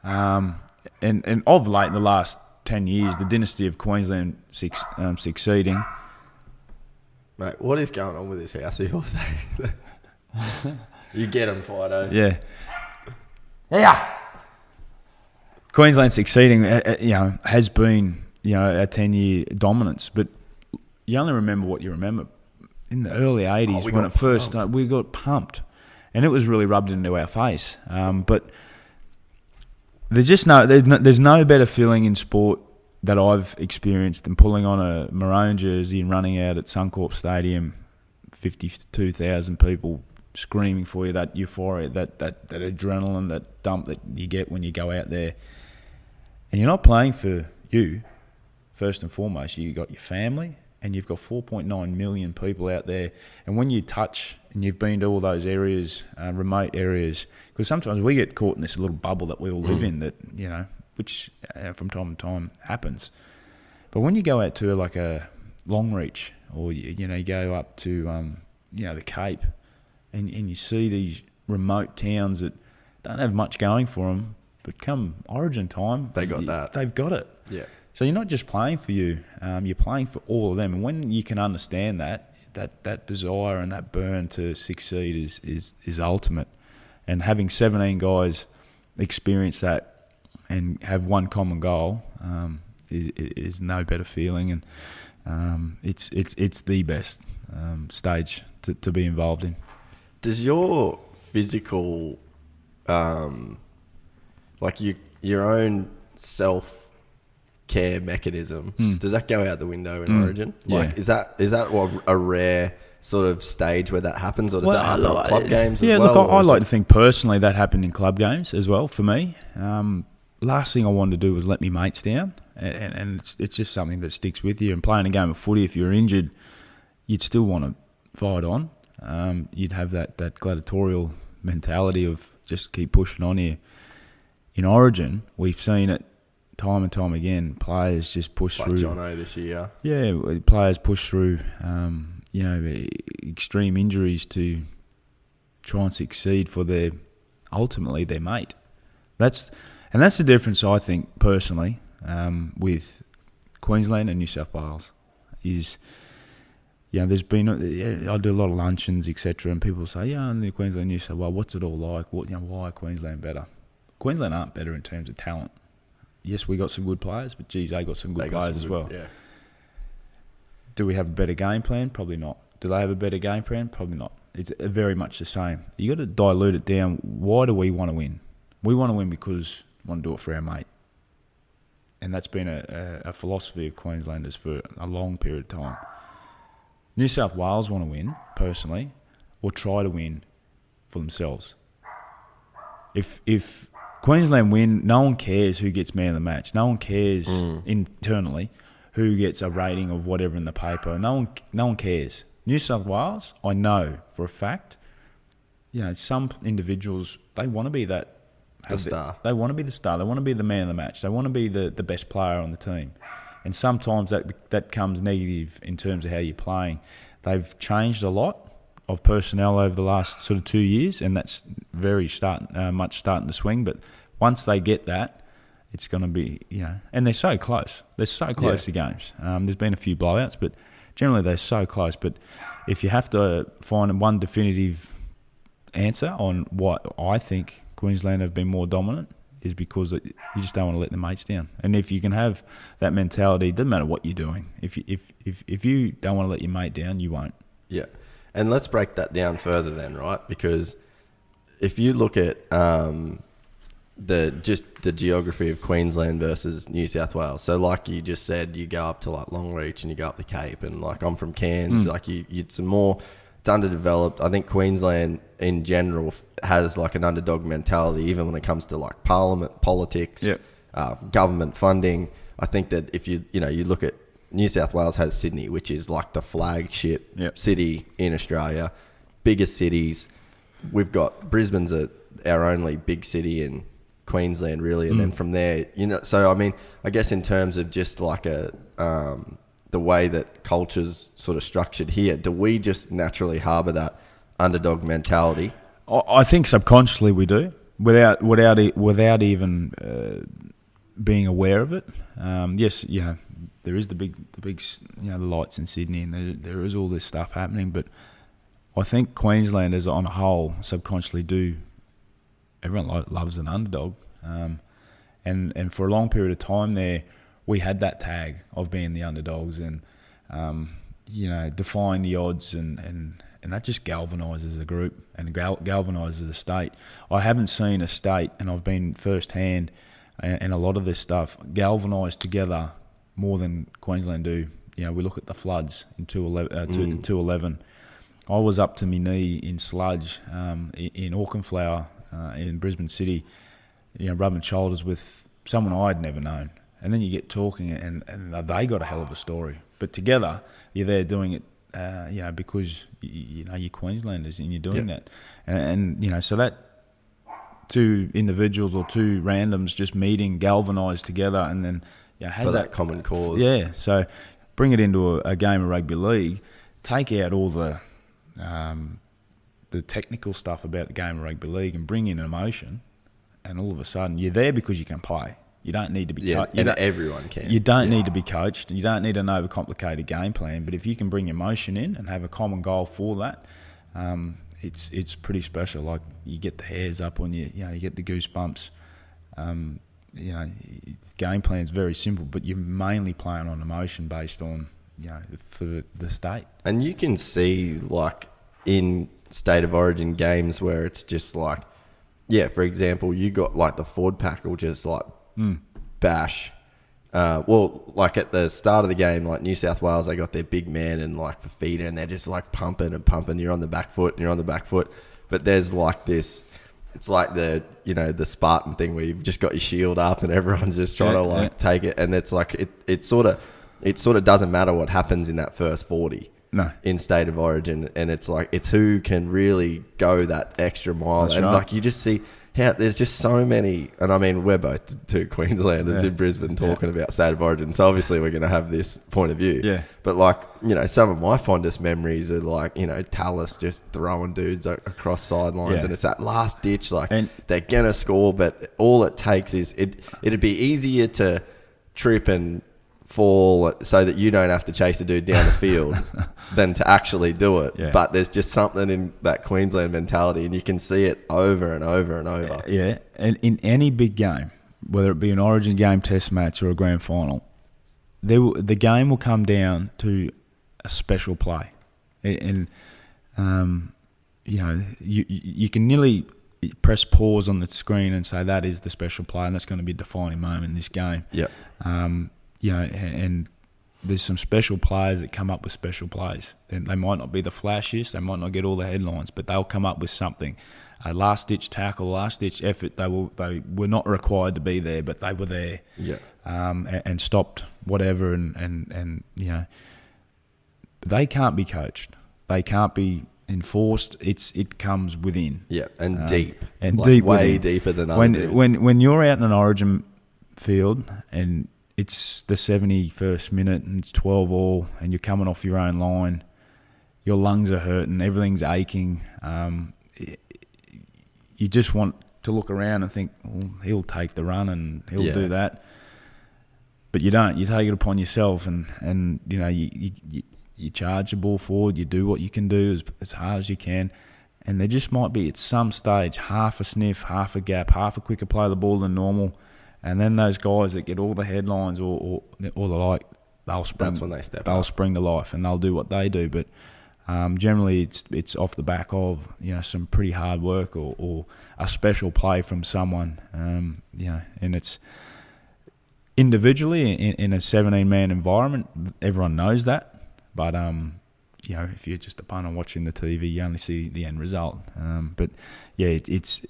And of late, in the last 10 years, the dynasty of Queensland succeeding. Mate, what is going on with this house? You get them, Fido. Yeah. Queensland succeeding, has been, a 10-year dominance, but you only remember what you remember. In the early 80s, when it first started, we got pumped. And it was really rubbed into our face. But there's no better feeling in sport that I've experienced than pulling on a maroon jersey and running out at Suncorp Stadium, 52,000 people screaming for you, that euphoria, that adrenaline, that dump that you get when you go out there. And you're not playing for you, first and foremost. You've got your family, and you've got 4.9 million people out there. And when you touch, and you've been to all those areas, remote areas, because sometimes we get caught in this little bubble that we all live in that, which from time to time happens. But when you go out to like a Longreach, or, you go up to, the Cape, and you see these remote towns that don't have much going for them, but come Origin time, they've got it. Yeah. So you're not just playing for you, you're playing for all of them. And when you can understand that desire and that burn to succeed is ultimate. And having 17 guys experience that and have one common goal is no better feeling. And it's the best stage to be involved in. Does your physical, your own self-care mechanism, does that go out the window in Origin? Is that what a rare sort of stage where that happens, or does that happen in club games as well? Look, I like to think personally that happened in club games as well for me. Last thing I wanted to do was let me mates down, and it's just something that sticks with you. And playing a game of footy, if you're injured, you'd still want to fight on. You'd have that gladiatorial mentality of just keep pushing on here. In Origin, we've seen it time and time again. Players just push through. Like Jono this year. Yeah, players push through, extreme injuries to try and succeed for ultimately their mate. That's the difference, I think, personally, with Queensland and New South Wales. Is there's been I do a lot of luncheons, etc., and people say, in the Queensland, New South Wales, what's it all like? Why Queensland better? Queensland aren't better in terms of talent. Yes, we got some good players, but geez, they got some good players as well. Yeah. Do we have a better game plan? Probably not. Do they have a better game plan? Probably not. It's very much the same. You got to dilute it down. Why do we want to win? We want to win because we want to do it for our mate. And that's been a philosophy of Queenslanders for a long period of time. New South Wales want to win, personally, or try to win for themselves. If Queensland win, no one cares who gets man of the match. No one cares internally who gets a rating of whatever in the paper. No one cares. New South Wales, I know for a fact, some individuals, they want to be the star. They want to be the star. They want to be the man of the match. They want to be the best player on the team. And sometimes that comes negative in terms of how you're playing. They've changed a lot of personnel over the last sort of 2 years, and that's much starting to swing. But once they get that, it's going to be, and they're so close. They're so close to games. There's been a few blowouts, but generally they're so close. But if you have to find one definitive answer on what I think Queensland have been more dominant, is because you just don't want to let the mates down. And if you can have that mentality, it doesn't matter what you're doing. If you don't want to let your mate down, you won't. Yeah. And let's break that down further then, right? Because if you look at the geography of Queensland versus New South Wales, so like you just said, you go up to like Longreach and you go up the Cape, and like I'm from Cairns, like you'd some more, it's underdeveloped. I think Queensland in general has like an underdog mentality, even when it comes to like parliament politics, government funding. I think that if you look at New South Wales has Sydney, which is like the flagship city in Australia, biggest cities. We've got Brisbane's our only big city in Queensland, really, and then from there, so I mean, I guess in terms of just like the way that culture's sort of structured here, do we just naturally harbour that underdog mentality? I think subconsciously we do, without even being aware of it. Yes, there is the big the lights in Sydney, and there is all this stuff happening, but I think Queenslanders on a whole subconsciously do. Everyone loves an underdog, and for a long period of time there, we had that tag of being the underdogs, and defying the odds, and that just galvanises a group and galvanises a state. I haven't seen a state, and I've been firsthand, and a lot of this stuff galvanise together more than Queensland do. We look at the floods in 2011. I was up to my knee in sludge in Auchenflower in Brisbane City, rubbing shoulders with someone I'd never known. And then you get talking, and they got a hell of a story. But together, you're there doing it, because you're Queenslanders and you're doing that. And so that two individuals or two randoms just meeting, galvanised together, and then has that common cause. Yeah. So bring it into a game of rugby league, take out all the technical stuff about the game of rugby league, and bring in emotion, and all of a sudden you're there because you can play. You don't need to be coached. Everyone can. You don't need to be coached. You don't need an overcomplicated game plan. But if you can bring emotion in and have a common goal for that, it's pretty special. Like, you get the hairs up on you. You get the goosebumps. Game plan's very simple, but you're mainly playing on emotion based on for the state. And you can see like in state of origin games where it's just like, for example, you got like the forward pack will just like bash. Like at the start of the game, like New South Wales, they got their big man and like Fafita, and they're just like pumping and pumping. You're on the back foot, but there's like this. It's like the Spartan thing where you've just got your shield up and everyone's just trying to take it, and it's like it sort of doesn't matter what happens in that first 40. No. In state of origin, and it's like it's who can really go that extra mile. That's and right. Like you just see how there's just so many, and I mean we're both two Queenslanders in Brisbane talking about state of origin, so obviously we're going to have this point of view. Yeah. But like some of my fondest memories are like Tallis just throwing dudes across sidelines, and it's that last ditch, like they're gonna score, but all it takes is it'd be easier to trip and fall so that you don't have to chase a dude down the field than to actually do it. Yeah. But there's just something in that Queensland mentality, and you can see it over and over and over. Yeah, and in any big game, whether it be an Origin game, Test match, or a grand final, the game will come down to a special play, and you can nearly press pause on the screen and say that is the special play, and that's going to be a defining moment in this game. Yeah. And there's some special players that come up with special plays. They might not be the flashiest, they might not get all the headlines, but they'll come up with something. A last-ditch tackle, last-ditch effort. They were not required to be there, but they were there. Yeah. And stopped whatever, and they can't be coached. They can't be enforced. It comes within. Yeah, and deep. And like deep way within. Deeper than other dudes. When you're out in an Origin field and it's the 71st minute and it's 12 all and you're coming off your own line, your lungs are hurting, everything's aching. You just want to look around and think, well, he'll take the run and he'll do that. But you don't. You take it upon yourself, and you know, you charge the ball forward. You do what you can do as hard as you can. And there just might be at some stage half a sniff, half a gap, half a quicker play of the ball than normal. And then those guys that get all the headlines or the like, they'll spring. That's when they step They'll up. spring to life and they'll do what they do. But generally, it's off the back of, you know, some pretty hard work or a special play from someone. You know, and it's individually in a 17-man environment, everyone knows that. But you know, if you're just a punter watching the TV, you only see the end result. But yeah, it's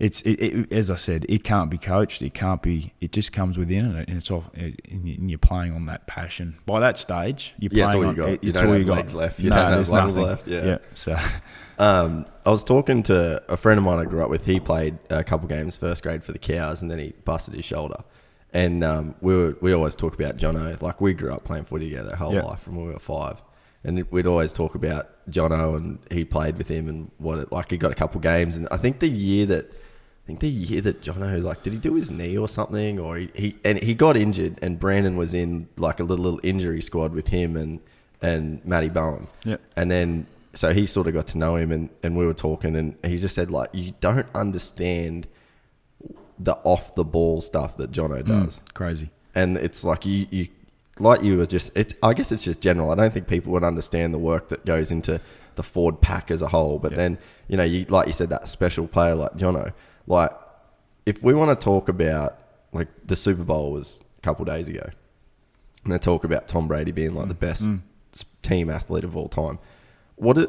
as I said, it can't be coached. It can't be. It just comes within it, and it's off. And you're playing on that passion. By that stage, you're playing. It's all you got. You don't have legs left. You don't have lungs left. Yeah. So, I was talking to a friend of mine I grew up with. He played a couple games first grade for the Cows, and then he busted his shoulder. And we always talk about Jono. Like, we grew up playing footy together our whole life from when we were 5. And we'd always talk about Jono, and he played with him, and he got a couple games. And I think the year that Jono, like, did he do his knee or something? Or he got injured, and Brandon was in like a little injury squad with him and Matty Bowen. Yeah. And then so he sort of got to know him, and we were talking, and he just said, like, you don't understand the off the ball stuff that Jono does. Crazy. And it's like you like you were just, I guess it's just general. I don't think people would understand the work that goes into the forward pack as a whole. But then, you know, like you said, that special player like Jono, like, if we want to talk about, like, the Super Bowl was a couple of days ago, and they talk about Tom Brady being like the best team athlete of all time. What is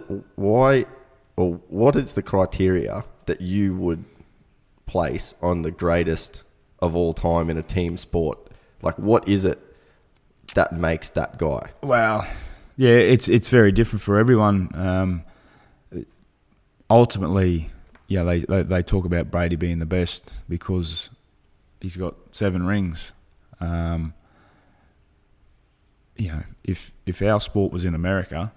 the criteria that you would place on the greatest of all time in a team sport? Like, what is it that makes that guy? Well, yeah, it's very different for everyone. Ultimately, yeah, they talk about Brady being the best because he's got 7 rings. You know, if our sport was in America,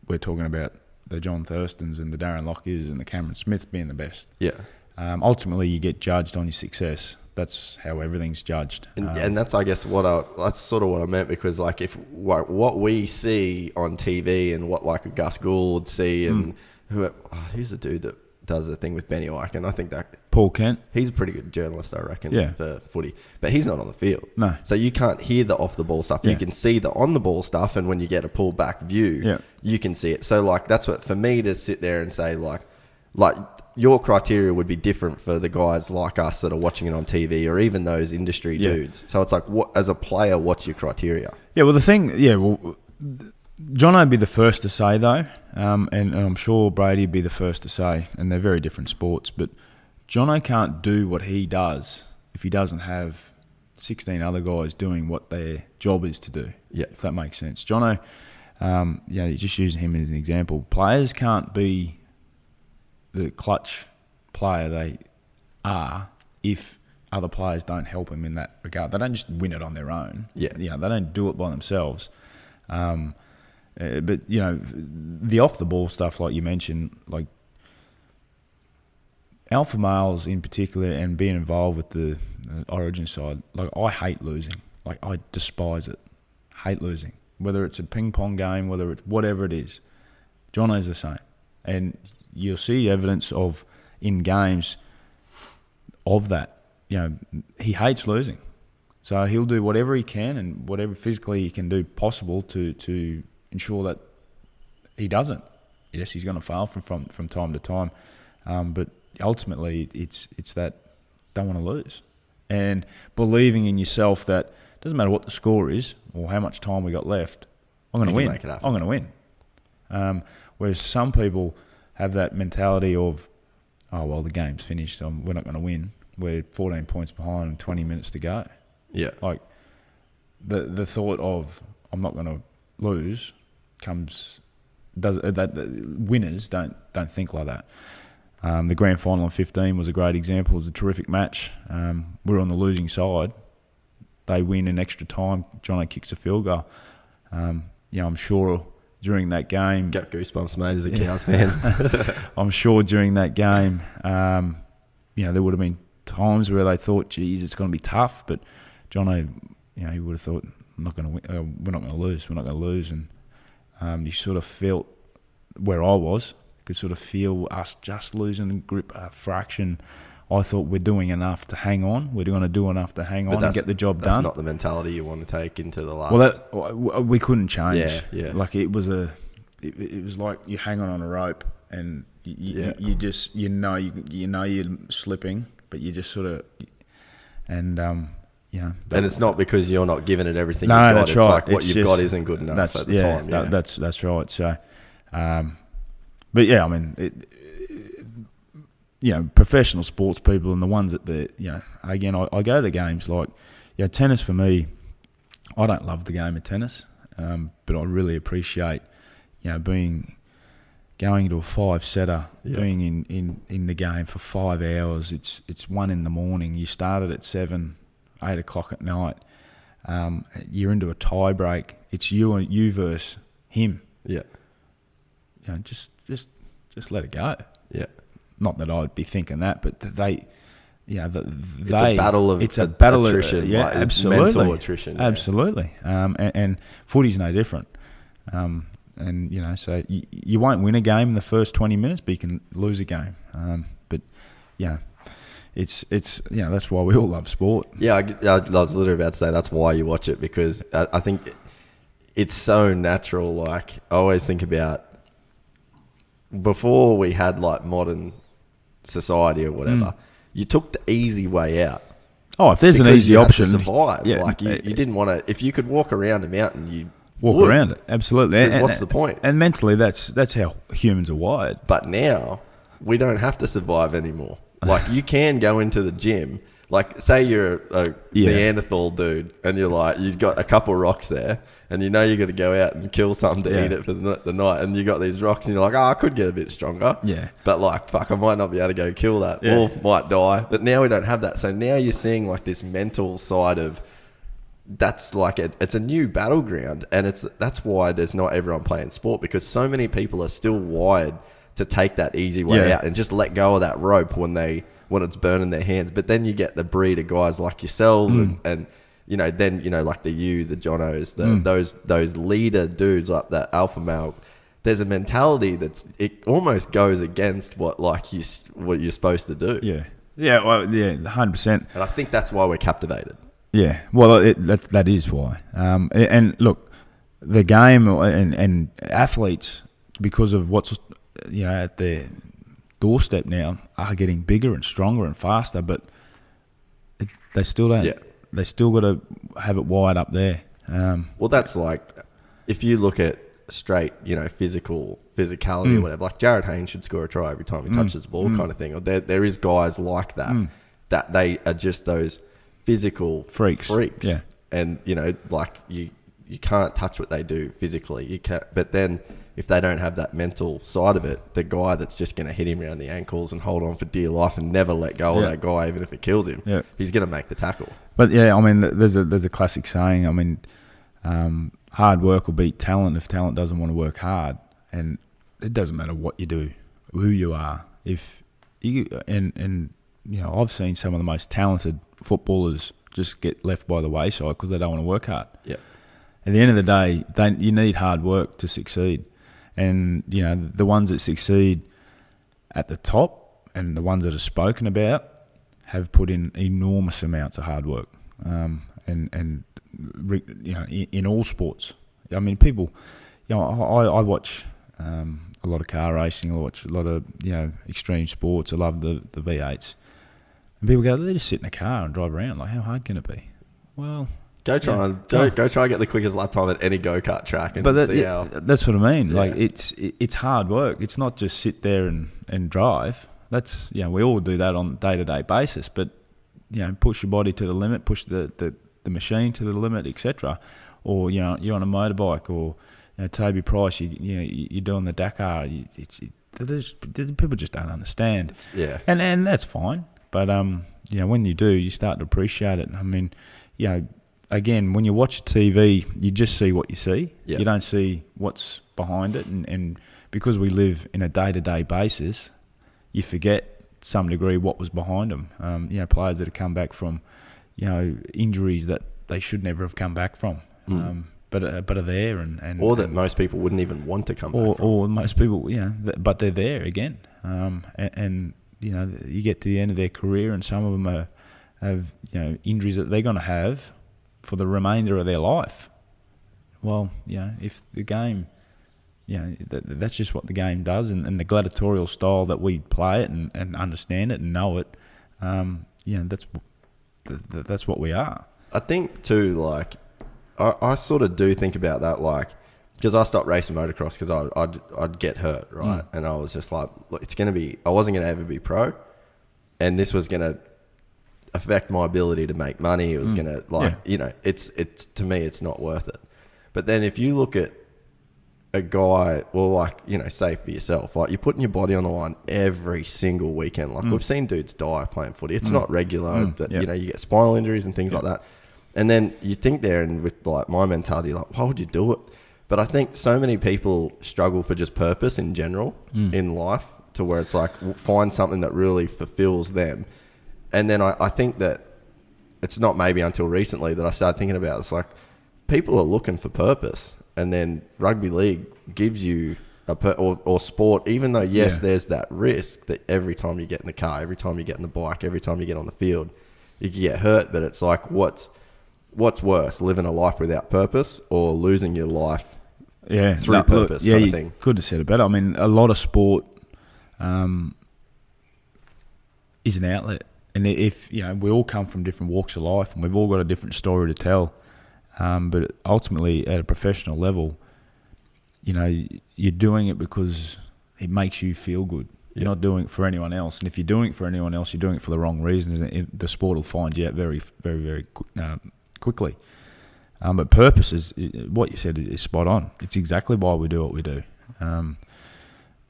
we're talking about the John Thurstons and the Darren Lockyers and the Cameron Smiths being the best. Yeah. Ultimately, you get judged on your success. That's how everything's judged. And that's, I guess, that's sort of what I meant, because, like, if what we see on TV and what, like, Gus Gould would see, and who's the dude that does the thing with Benny Ike, and I think that Paul Kent, he's a pretty good journalist, I reckon, for footy, but he's not on the field. No. So you can't hear the off the ball stuff. You can see the on the ball stuff, and when you get a pull back view, you can see it. So, like, that's what, for me to sit there and say, like your criteria would be different for the guys like us that are watching it on TV, or even those industry dudes. So it's like, as a player, what's your criteria? Yeah, well, John would be the first to say, though, and I'm sure Brady would be the first to say, and they're very different sports, but Jono can't do what he does if he doesn't have 16 other guys doing what their job is to do, if that makes sense. Jono, just using him as an example, players can't be the clutch player they are if other players don't help them in that regard. They don't just win it on their own. Yeah. You know, they don't do it by themselves. But, you know, the off-the-ball stuff, like you mentioned, like alpha males in particular, and being involved with the origin side, like, I hate losing. Like, I despise it. Hate losing. Whether it's a ping-pong game, whether it's whatever it is, Jono's the same. And you'll see evidence of, in games, of that. You know, he hates losing. So he'll do whatever he can and whatever physically he can do possible to ensure that he doesn't. Yes, he's going to fail from time to time, but ultimately it's that don't want to lose, and believing in yourself that it doesn't matter what the score is or how much time we got left, I'm going to win. I'm going to win. Whereas some people have that mentality of, oh well, the game's finished, so we're not going to win. We're 14 points behind and 20 minutes to go. Yeah, like the thought of I'm not going to lose winners don't think like that. The grand final in 15 was a great example. It was a terrific match. We're on the losing side. They win in extra time. Jono kicks a field goal. I'm sure during that game. Get goosebumps, mate, as a Cows fan. I'm sure during that game, there would have been times where they thought, geez, it's going to be tough. But Jono, he would have thought, we're not going to lose. We're not going to lose. And you sort of felt where I was, could sort of feel us just losing the grip a fraction. I thought we're doing enough to hang on. We're going to do enough to hang on and get the job done. That's not the mentality you want to take into the last. Well, we couldn't change. Yeah. Like it was like you're hanging on a rope and you just you're slipping, but you just sort of and it's not because you're not giving it everything no, you've got. That's it's right. like what you've got isn't good enough at the time. Yeah, that's right. So, but yeah, I mean, professional sports people and the ones that again, I go to games like, tennis for me. I don't love the game of tennis, but I really appreciate, going to a 5-setter, being in the game for 5 hours. It's 1 a.m. You started at 7, 8 o'clock at night. You're into a tie break. It's you versus him. Yeah. Just let it go. Yeah. Not that I'd be thinking that, but it's a battle of attrition. Absolutely, mental attrition. Yeah. Absolutely. And footy's no different. So you won't win a game in the first 20 minutes, but you can lose a game. It's that's why we all love sport. Yeah, I was literally about to say that's why you watch it, because I think it's so natural. Like, I always think about before we had like modern society or whatever, you took the easy way out. Oh, if there's an easy option, to survive. Yeah, like you didn't want to. If you could walk around a mountain, you walk around it. Absolutely. And what's the point? And mentally, that's how humans are wired. But now we don't have to survive anymore. Like, you can go into the gym. Like, say you're a Neanderthal dude, and you're like, you've got a couple rocks there, and you know you're going to go out and kill something to eat it for the night, and you got these rocks, and you're like, I could get a bit stronger. Yeah. But like, fuck, I might not be able to go kill that. Wolf might die. But now we don't have that. So now you're seeing like this mental side of, that's like it's a new battleground, and that's why there's not everyone playing sport, because so many people are still wired to take that easy way out and just let go of that rope when it's burning their hands. But then you get the breed of guys like yourselves and like the Jonos, those leader dudes, like that alpha male. There's a mentality it almost goes against what you're supposed to do. Yeah. Yeah. Well, yeah, 100%. And I think that's why we're captivated. Yeah. Well, that is why. And look, the game and athletes, because of what's at their doorstep now, are getting bigger and stronger and faster, but they still don't. Yeah. They still got to have it wired up there. Well, that's like, if you look at straight, physicality or whatever, like Jared Haynes should score a try every time he touches the ball kind of thing. Or there is guys like that, that they are just those physical freaks. Yeah. And, like you can't touch what they do physically. You can't, but then if they don't have that mental side of it, the guy that's just going to hit him around the ankles and hold on for dear life and never let go of that guy, even if it kills him, he's going to make the tackle. But yeah, I mean, there's a classic saying. I mean, hard work will beat talent if talent doesn't want to work hard. And it doesn't matter what you do, who you are. If you I've seen some of the most talented footballers just get left by the wayside because they don't want to work hard. Yeah. At the end of the day, you need hard work to succeed. And, the ones that succeed at the top and the ones that are spoken about have put in enormous amounts of hard work. In all sports. I mean, people, I watch a lot of car racing. I watch a lot of, extreme sports. I love the V8s. And people go, they just sit in a car and drive around. Like, how hard can it be? Well... Go try and get the quickest lap time at any go-kart track and see how... That's what I mean. Yeah. Like, it's hard work. It's not just sit there and drive. That's, we all do that on a day-to-day basis. But, push your body to the limit, push the machine to the limit, etc. Or, you're on a motorbike, or, Toby Price, you're doing the Dakar. People just don't understand. Yeah. And that's fine. But, when you do, you start to appreciate it. I mean, again, when you watch TV, you just see what you see. Yeah. You don't see what's behind it. And because we live in a day-to-day basis, you forget to some degree what was behind them. Players that have come back from, injuries that they should never have come back from. But are there or that most people wouldn't even want to come back from. Or most people, but they're there again. You get to the end of their career, and some of them have injuries that they're going to have for the remainder of their life. Well, if the game, that's just what the game does, and the gladiatorial style that we play it and understand it and know it, that's what we are. I think too, like, I sort of do think about that, like, because I stopped racing motocross because I'd get hurt, right? And I was just like, look, I wasn't going to ever be pro, and this was going to affect my ability to make money. It was going to, it's to me, it's not worth it. But then if you look at a guy, well, like, say for yourself, like, you're putting your body on the line every single weekend. Like, we've seen dudes die playing footy. It's not regular, but, you get spinal injuries and things like that. And then you think there, and with, like, my mentality, like, why would you do it? But I think so many people struggle for just purpose in general in life, to where it's like, find something that really fulfills them. And then I think that it's not maybe until recently that I started thinking about it. It's like, people are looking for purpose, and then rugby league gives you or sport, even though, there's that risk that every time you get in the car, every time you get in the bike, every time you get on the field, you can get hurt. But it's like, what's worse, living a life without purpose or losing your life through purpose? Look, kind of thing. Could have said it better. I mean, a lot of sport is an outlet. And if, we all come from different walks of life, and we've all got a different story to tell. But ultimately, at a professional level, you're doing it because it makes you feel good. You're not doing it for anyone else. And if you're doing it for anyone else, you're doing it for the wrong reasons. And the sport will find you out very, very, very quickly. But purpose is, what you said is spot on. It's exactly why we do what we do.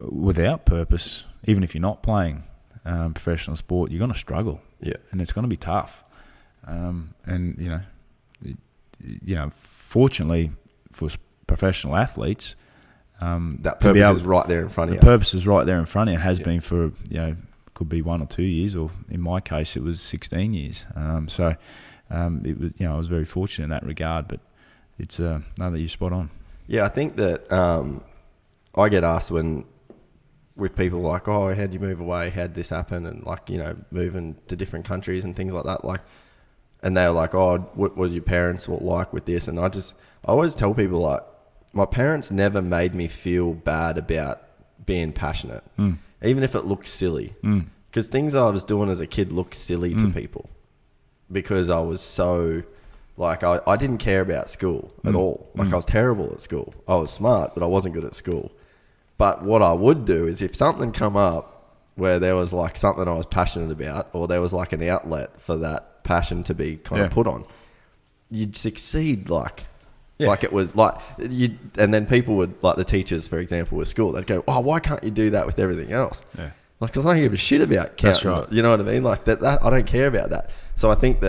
Without purpose, even if you're not playing professional sport, you're going to struggle. Yeah. And it's going to be tough. Fortunately for professional athletes, that purpose is right there in front of you. The purpose is right there in front of you. It has been for, could be 1 or 2 years, or in my case, it was 16 years. It was, I was very fortunate in that regard, but it's, no, that you're spot on. Yeah, I think that I get asked with people like, oh, how'd you move away? How'd this happen? And like, moving to different countries and things like that. Like, and they're like, oh, what were your parents like with this? And I always tell people, like, my parents never made me feel bad about being passionate, even if it looked silly. Because things I was doing as a kid looked silly to people, because I was so, like, I didn't care about school at all. Like, I was terrible at school. I was smart, but I wasn't good at school. But what I would do is, if something come up where there was like something I was passionate about, or there was like an outlet for that passion to be kind of put on, you'd succeed. Like it was like and then people would, like the teachers, for example, with school, they'd go, oh, why can't you do that with everything else? Yeah. Like, because I don't give a shit about counting. That's right. You know what I mean? Like that I don't care about that. So I think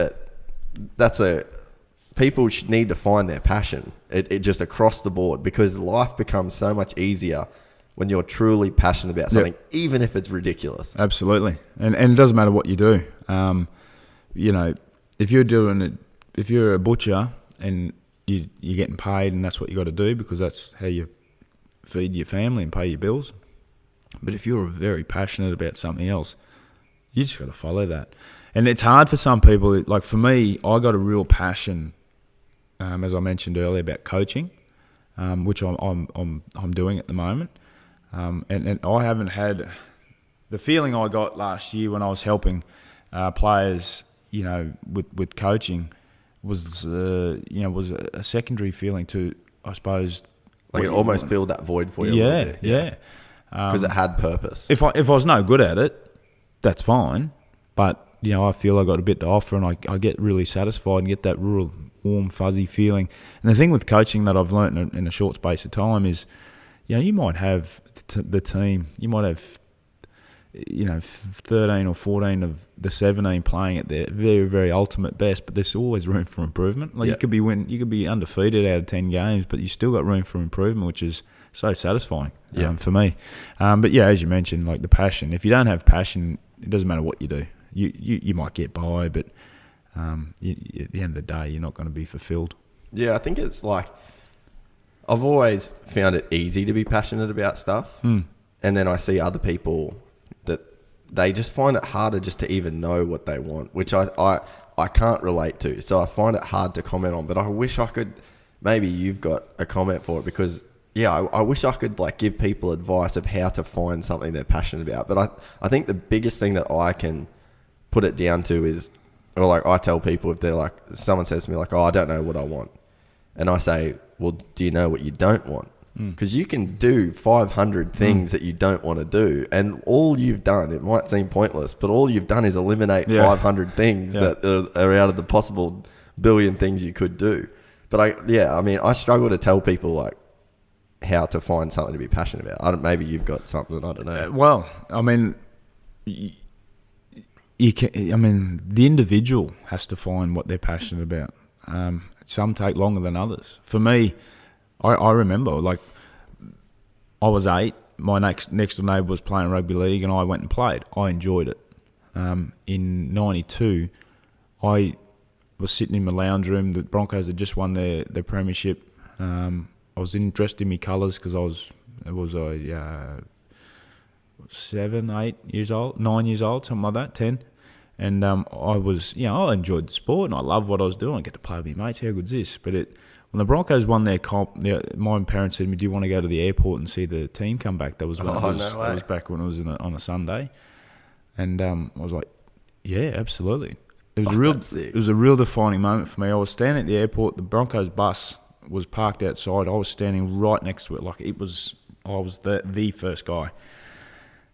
people need to find their passion. It just across the board, because life becomes so much easier when you're truly passionate about something, even if it's ridiculous. Absolutely. And it doesn't matter what you do. If you're a butcher and you're getting paid, and that's what you got to do, because that's how you feed your family and pay your bills. But if you're very passionate about something else, you just got to follow that. And it's hard for some people. Like for me, I got a real passion, as I mentioned earlier, about coaching, which I'm doing at the moment. And I haven't had the feeling I got last year when I was helping players, with coaching, was a secondary feeling to, I suppose. Like it almost filled that void for you. Yeah. Because it had purpose. If I was no good at it, that's fine. But I feel I got a bit to offer, and I get really satisfied and get that real warm, fuzzy feeling. And the thing with coaching that I've learnt in a short space of time is, you might have the team. You might have 13 or 14 of the 17 playing at their very, very ultimate best, but there's always room for improvement. Like you could be undefeated out of 10 games, but you still got room for improvement, which is so satisfying for me. But yeah, as you mentioned, like the passion. If you don't have passion, it doesn't matter what you do. You might get by, but at the end of the day, you're not going to be fulfilled. Yeah, I think it's like I've always found it easy to be passionate about stuff, and then I see other people that they just find it harder just to even know what they want, which I can't relate to. So I find it hard to comment on, but I wish I could. Maybe you've got a comment for it because I wish I could like give people advice of how to find something they're passionate about. But I think the biggest thing that I can put it down to is, or like I tell people if they're like, someone says to me like, oh, I don't know what I want. And I say, well, do you know what you don't want? Because you can do 500 things that you don't want to do. And all you've done, it might seem pointless, but all you've done is eliminate 500 things that are out of the possible billion things you could do. But I struggle to tell people like how to find something to be passionate about. Maybe you've got something, I don't know. Well, I mean, the individual has to find what they're passionate about. Some take longer than others. For me, I remember, like, I was 8. My next door neighbour was playing rugby league, and I went and played. I enjoyed it. In '92, I was sitting in my lounge room. The Broncos had just won their premiership. I was dressed in my colours because I was 7, 8 years old, 9 years old, something like that, 10. And I was, I enjoyed the sport and I loved what I was doing. I get to play with my mates. How good's this? But when the Broncos won their comp, my parents said to me, do you want to go to the airport and see the team come back? That was when that was back when it was on a Sunday. And I was like, yeah, absolutely. It was a real defining moment for me. I was standing at the airport. The Broncos bus was parked outside. I was standing right next to it. Like I was the first guy.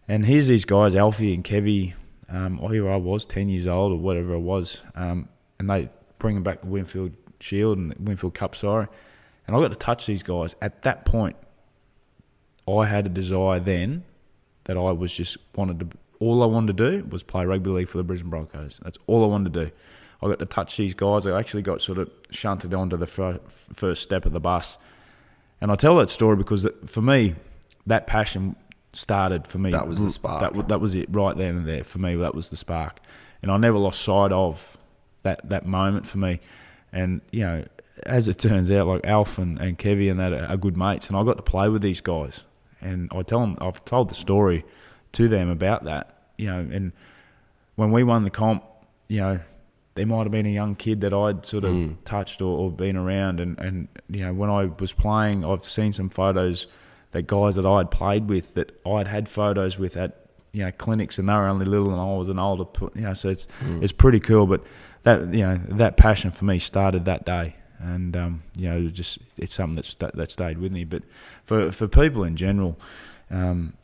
And here's these guys, Alfie and Kevy. Here I was, 10 years old or whatever I was, and they bringing back the Winfield Shield and the Winfield Cup, and I got to touch these guys. At that point, I had a desire then that I was just all I wanted to do was play rugby league for the Brisbane Broncos. That's all I wanted to do. I got to touch these guys. I actually got sort of shunted onto the first step of the bus. And I tell that story because for me, that passion started for me. That was the spark. That was it right then and there for me. That was the spark, and I never lost sight of that moment for me. And as it turns out, like Alf and Kevy and that are good mates, and I got to play with these guys. And I've told the story to them about that. And when we won the comp, there might have been a young kid that I'd sort of touched or been around, and when I was playing, I've seen some photos. That guys that I had played with, that I'd had photos with at clinics, and they were only little and I was an older, so it's pretty cool. But that passion for me started that day, and it's something that stayed with me. But for people in general,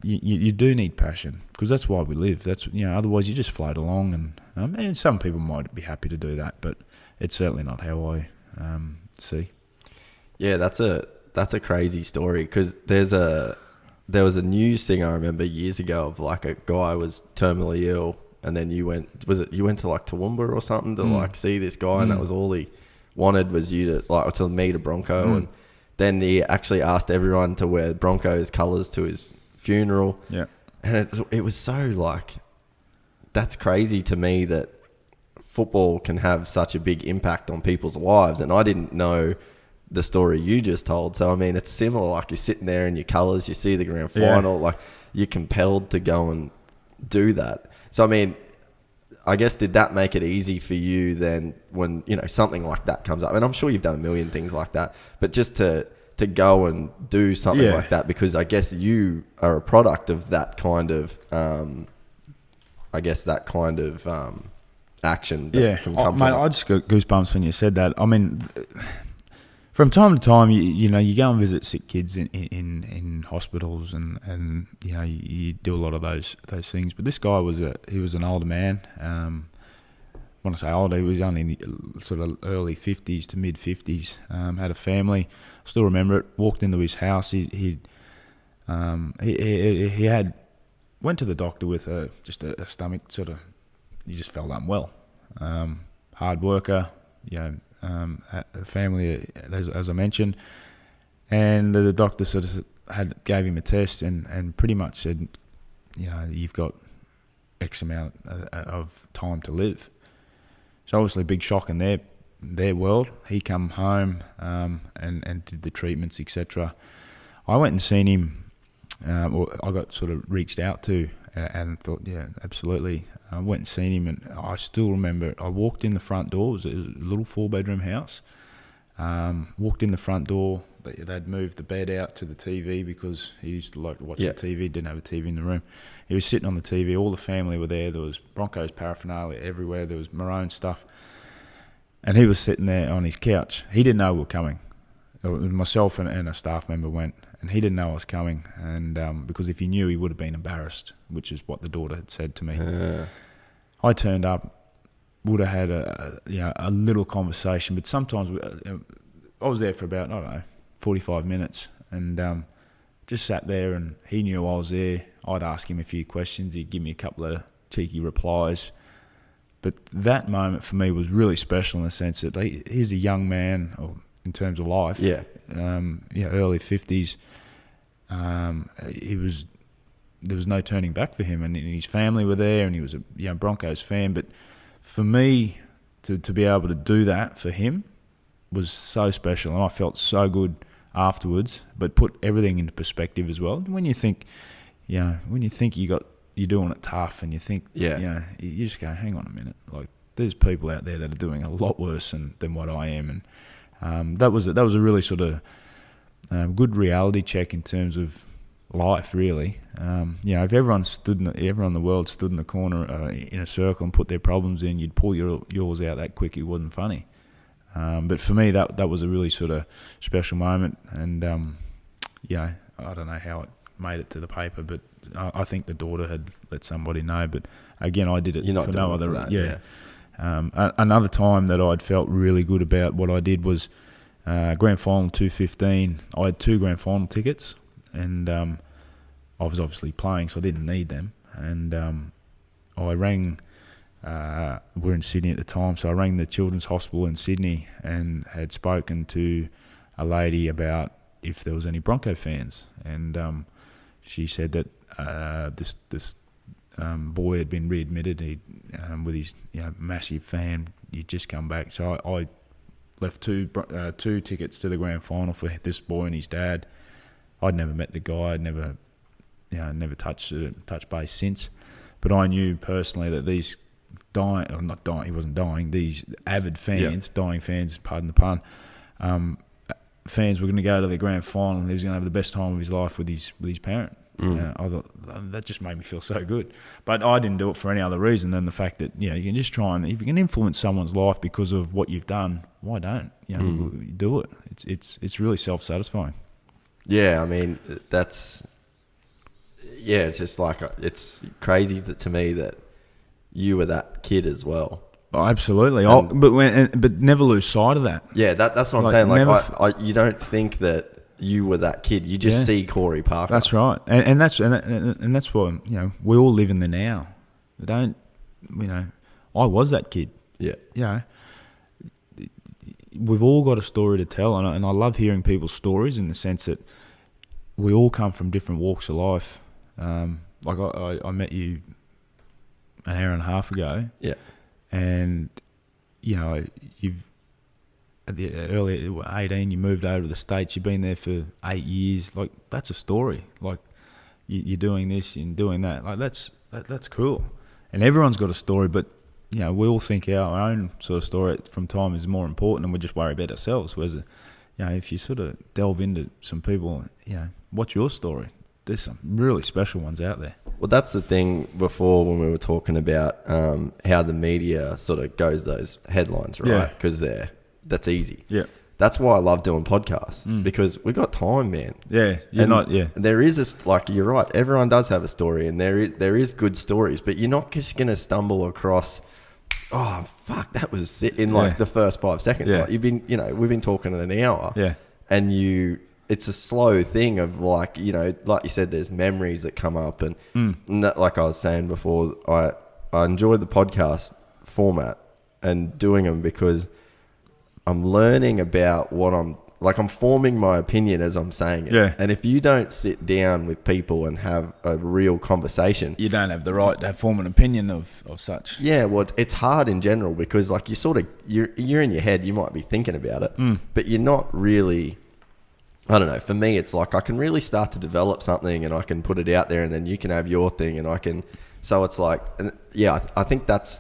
you do need passion because that's why we live. That's otherwise you just float along, and some people might be happy to do that, but it's certainly not how I see. Yeah, that's a crazy story because there was a news thing I remember years ago of like a guy was terminally ill, and then you went to like Toowoomba or something to like see this guy, and that was all he wanted was you to meet a Bronco, and then he actually asked everyone to wear Broncos colours to his funeral. Yeah, and it was so like that's crazy to me that football can have such a big impact on people's lives, and I didn't know the story you just told. So, I mean, it's similar. Like, you're sitting there in your colours, you see the grand final, like, you're compelled to go and do that. So, I mean, I guess, did that make it easy for you then when, something like that comes up? And I'm sure you've done a million things like that, but just to go and do something like that, because I guess you are a product of that kind of, action that can come from I just got goosebumps when you said that. I mean, from time to time, you go and visit sick kids in hospitals, and you do a lot of those things. But this guy was an older man. When I say older, he was only in the sort of early 50s to mid 50s. Had a family. I still remember it. Walked into his house. He had went to the doctor with just a stomach sort of, you just felt unwell. Hard worker, had a family, as I mentioned, and the doctor sort of gave him a test and pretty much said, you've got X amount of time to live. So obviously a big shock in their world. He come home and did the treatments, etc. I went and seen him, or I got sort of reached out to and thought, yeah, absolutely. I went and seen him, and I still remember, I walked in the front door. It was a little 4-bedroom house. Walked in the front door. They'd moved the bed out to the TV because he used to like to watch the TV. Didn't have a TV in the room. He was sitting on the TV. All the family were there. There was Broncos paraphernalia everywhere. There was maroon stuff. And he was sitting there on his couch. He didn't know we were coming. Myself and a staff member went, and he didn't know I was coming. And because if he knew, he would have been embarrassed, which is what the daughter had said to me. I turned up, would have had a little conversation, but sometimes I was there for about, I don't know, 45 minutes, and just sat there, and he knew I was there. I'd ask him a few questions. He'd give me a couple of cheeky replies. But that moment for me was really special in the sense that he's a young man, or in terms of life, early 50s. There was no turning back for him, and his family were there, and he was a Broncos fan. But for me to be able to do that for him was so special, and I felt so good afterwards. But put everything into perspective as well. When you think, you're doing it tough, and you think, you just go, hang on a minute, like there's people out there that are doing a lot worse than what I am, and that was a really sort of good reality check in terms of life, really. If everyone in the world stood in the corner in a circle and put their problems in, you'd pull yours out that quick. It wasn't funny. But for me, that was a really sort of special moment, and I don't know how it made it to the paper, but I think the daughter had let somebody know. But again, I did it for no other. Another time that I'd felt really good about what I did was grand final 2015. I had 2 grand final tickets, and I was obviously playing, so I didn't need them. And I rang. We're in Sydney at the time, so I rang the Children's Hospital in Sydney and had spoken to a lady about if there was any Bronco fans, and she said that this boy had been readmitted. With his massive fan, he'd just come back. So I left 2 tickets to the grand final for this boy and his dad. I'd never met the guy. I'd never touched base since, but I knew personally that these he wasn't dying. These avid fans, dying fans, pardon the pun, fans were going to go to the grand final, and he was going to have the best time of his life with his parent. I thought that just made me feel so good. But I didn't do it for any other reason than the fact that you can just try and, if you can influence someone's life because of what you've done, why don't you do it? It's really self-satisfying. Yeah, I mean it's just like it's crazy to me that you were that kid as well. Oh, absolutely. But never lose sight of that. Yeah, that's what I'm saying. Like, you don't think that you were that kid. You just see Corey Parker. That's right, and that's what we all live in the now. I was that kid. Yeah. We've all got a story to tell, and I love hearing people's stories in the sense that we all come from different walks of life. Like I met you an hour and a half ago. Yeah. And you've at the early 18, you moved over to the States. You've been there for 8 years. Like, that's a story. Like, you're doing this and doing that. Like, that's cool. And everyone's got a story, but we all think our own sort of story from time is more important, and we just worry about ourselves. Whereas, if you sort of delve into some people, what's your story? There's some really special ones out there. Well, that's the thing before when we were talking about how the media sort of goes those headlines, right? Because that's easy. Yeah. That's why I love doing podcasts, because we got time, man. Yeah. There is you're right. Everyone does have a story, and there is good stories, but you're not just going to stumble across, oh, fuck, that was it in the first 5 seconds. Yeah. Like we've been talking an hour. Yeah. And you it's a slow thing of like, you know, like you said, there's memories that come up, and that, like I was saying before, I enjoyed the podcast format and doing them because I'm learning about what I'm forming my opinion as I'm saying it. Yeah. And if you don't sit down with people and have a real conversation, you don't have the right to form an opinion of such. Yeah, well, it's hard in general because like you're in your head, you might be thinking about it, but you're not really. I don't know. For me, it's like I can really start to develop something, and I can put it out there, and then you can have your thing, and I can. So it's like, yeah, I think that's.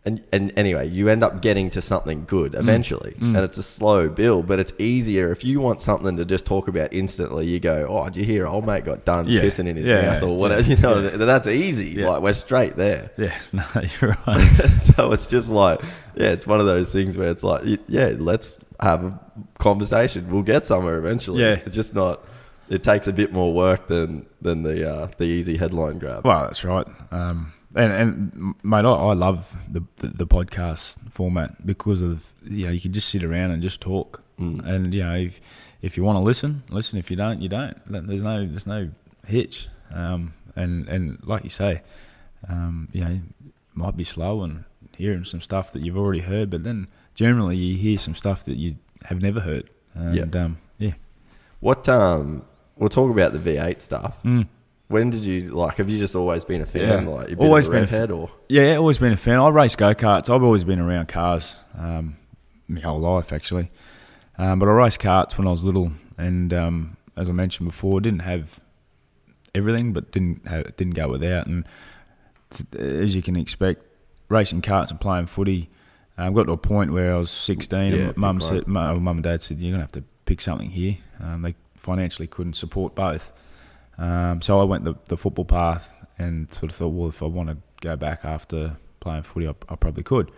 And anyway, you end up getting to something good eventually, and it's a slow build, but it's easier if you want something to just talk about instantly. You go, oh, did you hear old mate got done pissing in his mouth or whatever? You know, that's easy. Yeah. Like we're straight there. Yeah, no, you're right. So it's just like, it's one of those things where it's like, let's have a conversation. We'll get somewhere eventually. Yeah, it's just not. It takes a bit more work than the easy headline grab. Well, that's right. And mate, I love the podcast format because of, you know, you can just sit around and just talk, and you know, if you want to listen. If you don't, you don't. There's no hitch. And like you say, you know, might be slow and hearing some stuff that you've already heard, but then generally you hear some stuff that you have never heard. And what we'll talk about the V8 stuff. When did you have you just always been a fan? Like you've always been a redhead, or always been a fan. I race go-karts. I've always been around cars, my whole life actually. But I raced karts when I was little, and as I mentioned before, didn't have everything, but didn't go without. And as you can expect, racing karts and playing footy, got to a point where I was 16, and mum and dad said, "You're gonna have to pick something here." They financially couldn't support both. So I went the football path and sort of thought, well, if I want to go back after playing footy, I probably could.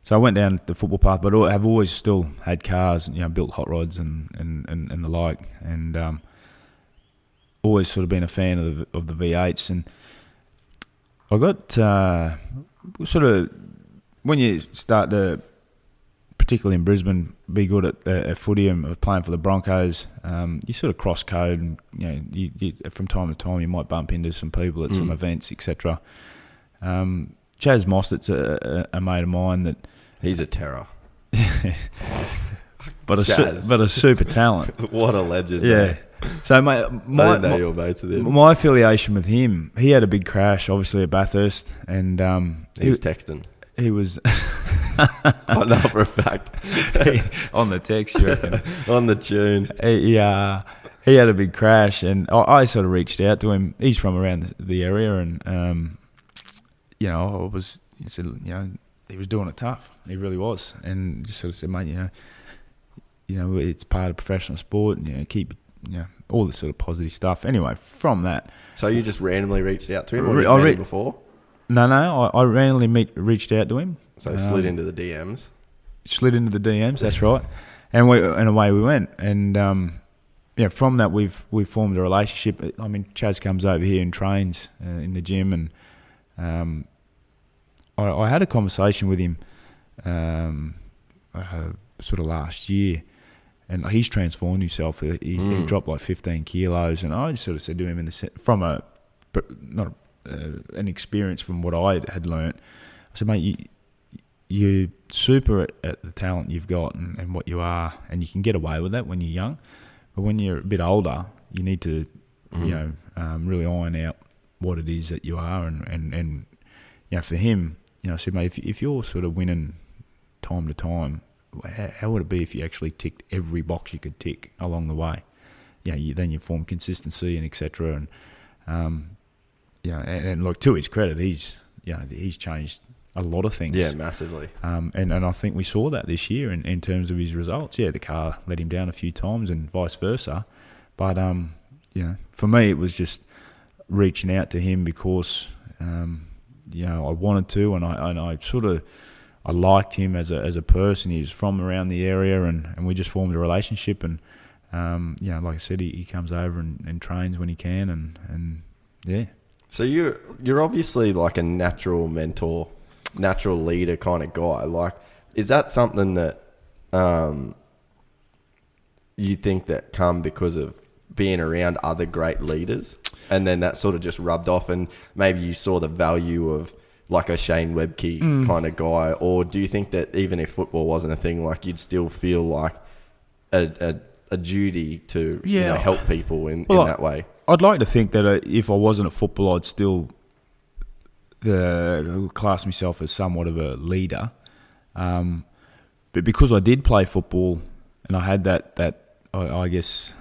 So I went down the football path, but I've always still had cars, you know, built hot rods and the like, and always sort of been a fan of the V8s. And I got sort of, when you start to, particularly in Brisbane, be good at footy and playing for the Broncos, you sort of cross code, and you know, you from time to time you might bump into some people at some events, etc. Chaz Mostert's a mate of mine that he's a terror, but a super talent. What a legend! Yeah. Man. So I didn't know you were mates with him. My affiliation with him, he had a big crash, obviously at Bathurst, and he was texting. He was. I know for a fact. On the text, you reckon? On the tune. He had a big crash, and I sort of reached out to him. He's from around the area, and you know, he said, you know, he was doing it tough. He really was, and just sort of said, mate, you know, it's part of professional sport. And, you know, keep, you know, all this sort of positive stuff. Anyway, from that. So you just randomly reached out to him, or you met him before? No, I randomly reached out to him. So slid into the DMs. Slid into the DMs, that's right. And away we went. And from that we've formed a relationship. I mean, Chaz comes over here and trains in the gym, and I had a conversation with him sort of last year, and he's transformed himself. He dropped like 15 kilos, and I just sort of said to him an experience from what I had learnt. I said, mate, you're super at the talent you've got and what you are, and you can get away with that when you're young. But when you're a bit older, you need to, really iron out what it is that you are. And you know, for him, you know, I said, mate, if you're sort of winning time to time, how would it be if you actually ticked every box you could tick along the way? You know, then you form consistency and etc. And and look, to his credit, he's changed a lot of things. Yeah, massively. And I think we saw that this year in terms of his results. Yeah, the car let him down a few times and vice versa. But, for me, it was just reaching out to him because, I wanted to, and I liked him as a person. He was from around the area, and we just formed a relationship. And, like I said, he comes over and trains when he can, and yeah. So you're obviously like a natural mentor, natural leader kind of guy. Like, is that something that you think that come because of being around other great leaders, and then that sort of just rubbed off, and maybe you saw the value of like a Shane Webke kind of guy? Or do you think that even if football wasn't a thing, like you'd still feel like a duty to help people in that way? I'd like to think that if I wasn't at football, I'd still class myself as somewhat of a leader. But because I did play football and I had I guess,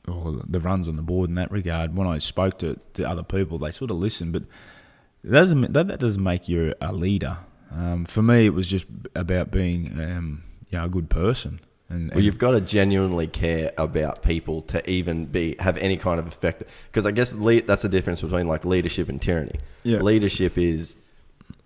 or the runs on the board in that regard, when I spoke to other people, they sort of listened. But that doesn't make you a leader. For me, it was just about being a good person. Well, you've got to genuinely care about people to even have any kind of effect. Because I guess that's the difference between like leadership and tyranny. Yeah. Leadership is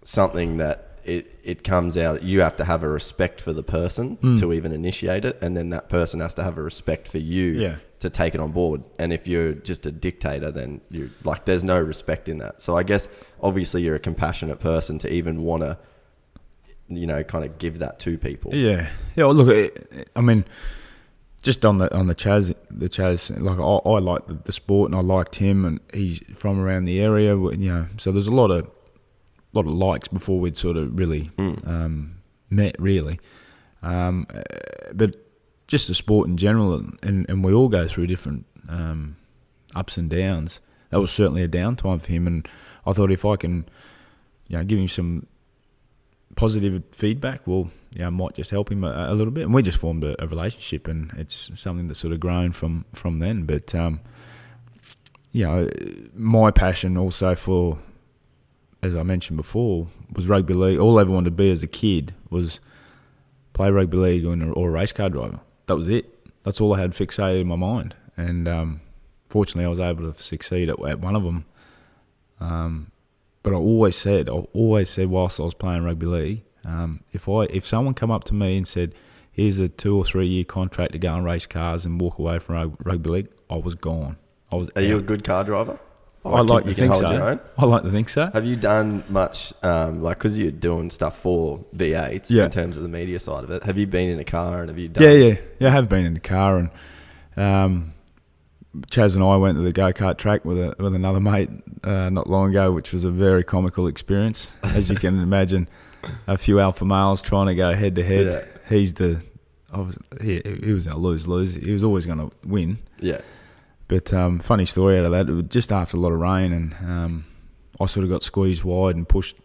something that it comes out. You have to have a respect for the person to even initiate it, and then that person has to have a respect for you to take it on board. And if you're just a dictator, then you like there's no respect in that. So I guess obviously you're a compassionate person to even want to, kind of give that to people. Yeah. Well, look, I mean, just on the Chaz, like I like the sport and I liked him, and he's from around the area, so there's a lot of likes before we'd sort of really met, really. But just the sport in general, and we all go through different ups and downs. That was certainly a downtime for him, and I thought if I can, give him some positive feedback, I might just help him a little bit. And we just formed a relationship, and it's something that's sort of grown from then. But my passion also for, as I mentioned before, was rugby league. All I ever wanted to be as a kid was play rugby league or a race car driver. That was it. That's all I had fixated in my mind. And fortunately, I was able to succeed at one of them. But I always said whilst I was playing rugby league, if someone come up to me and said, here's a 2 or 3 year contract to go and race cars and walk away from rugby league, I was gone. Are you a good car driver? I like to think so. I like to think so. Have you done much, because you're doing stuff for V8s in terms of the media side of it? Have you been in a car and have you done? Yeah. I have been in a car, and Chaz and I went to the go-kart track with another mate not long ago, which was a very comical experience. As you can imagine, a few alpha males trying to go head to head. He was going to lose. He was always going to win. Yeah. But funny story out of that, it was just after a lot of rain, and I sort of got squeezed wide and pushed.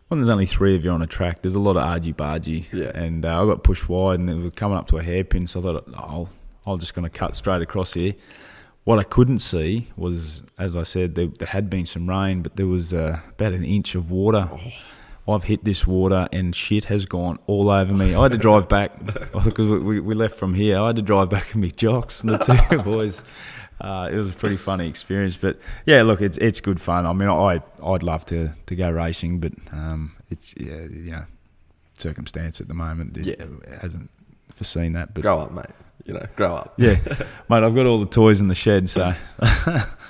When there's only 3 of you on a track, there's a lot of argy-bargy. Yeah. And I got pushed wide, and it was coming up to a hairpin, so I thought, I was just going to cut straight across here. What I couldn't see was, as I said, there had been some rain, but there was about an inch of water. I've hit this water and shit has gone all over me. I had to drive back because we left from here. I had to drive back in my jocks and the 2 boys. It was a pretty funny experience, but yeah, look, it's good fun. I mean, I'd love to go racing, but it's circumstance at the moment it hasn't foreseen that. But grow up, mate. Grow up. Yeah, mate. I've got all the toys in the shed, so.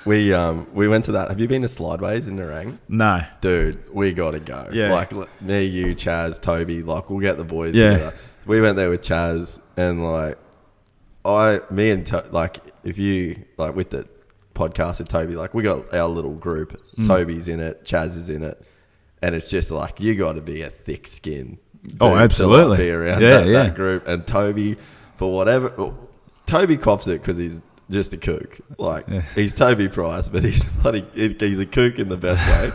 We went to that. Have you been to Slideways in Nerang? No. Dude, we got to go. Yeah. Like, me, you, Chaz, Toby, like, we'll get the boys together. We went there with Chaz, and, like, if you, like, with the podcast with Toby, like, we got our little group. Toby's in it, Chaz is in it, and it's just, like, you got to be a thick skin. Oh, absolutely. To, like, be around that group. And Toby, for whatever... Toby cops it because he's just a kook. Like, he's Toby Price, but he's a kook in the best way.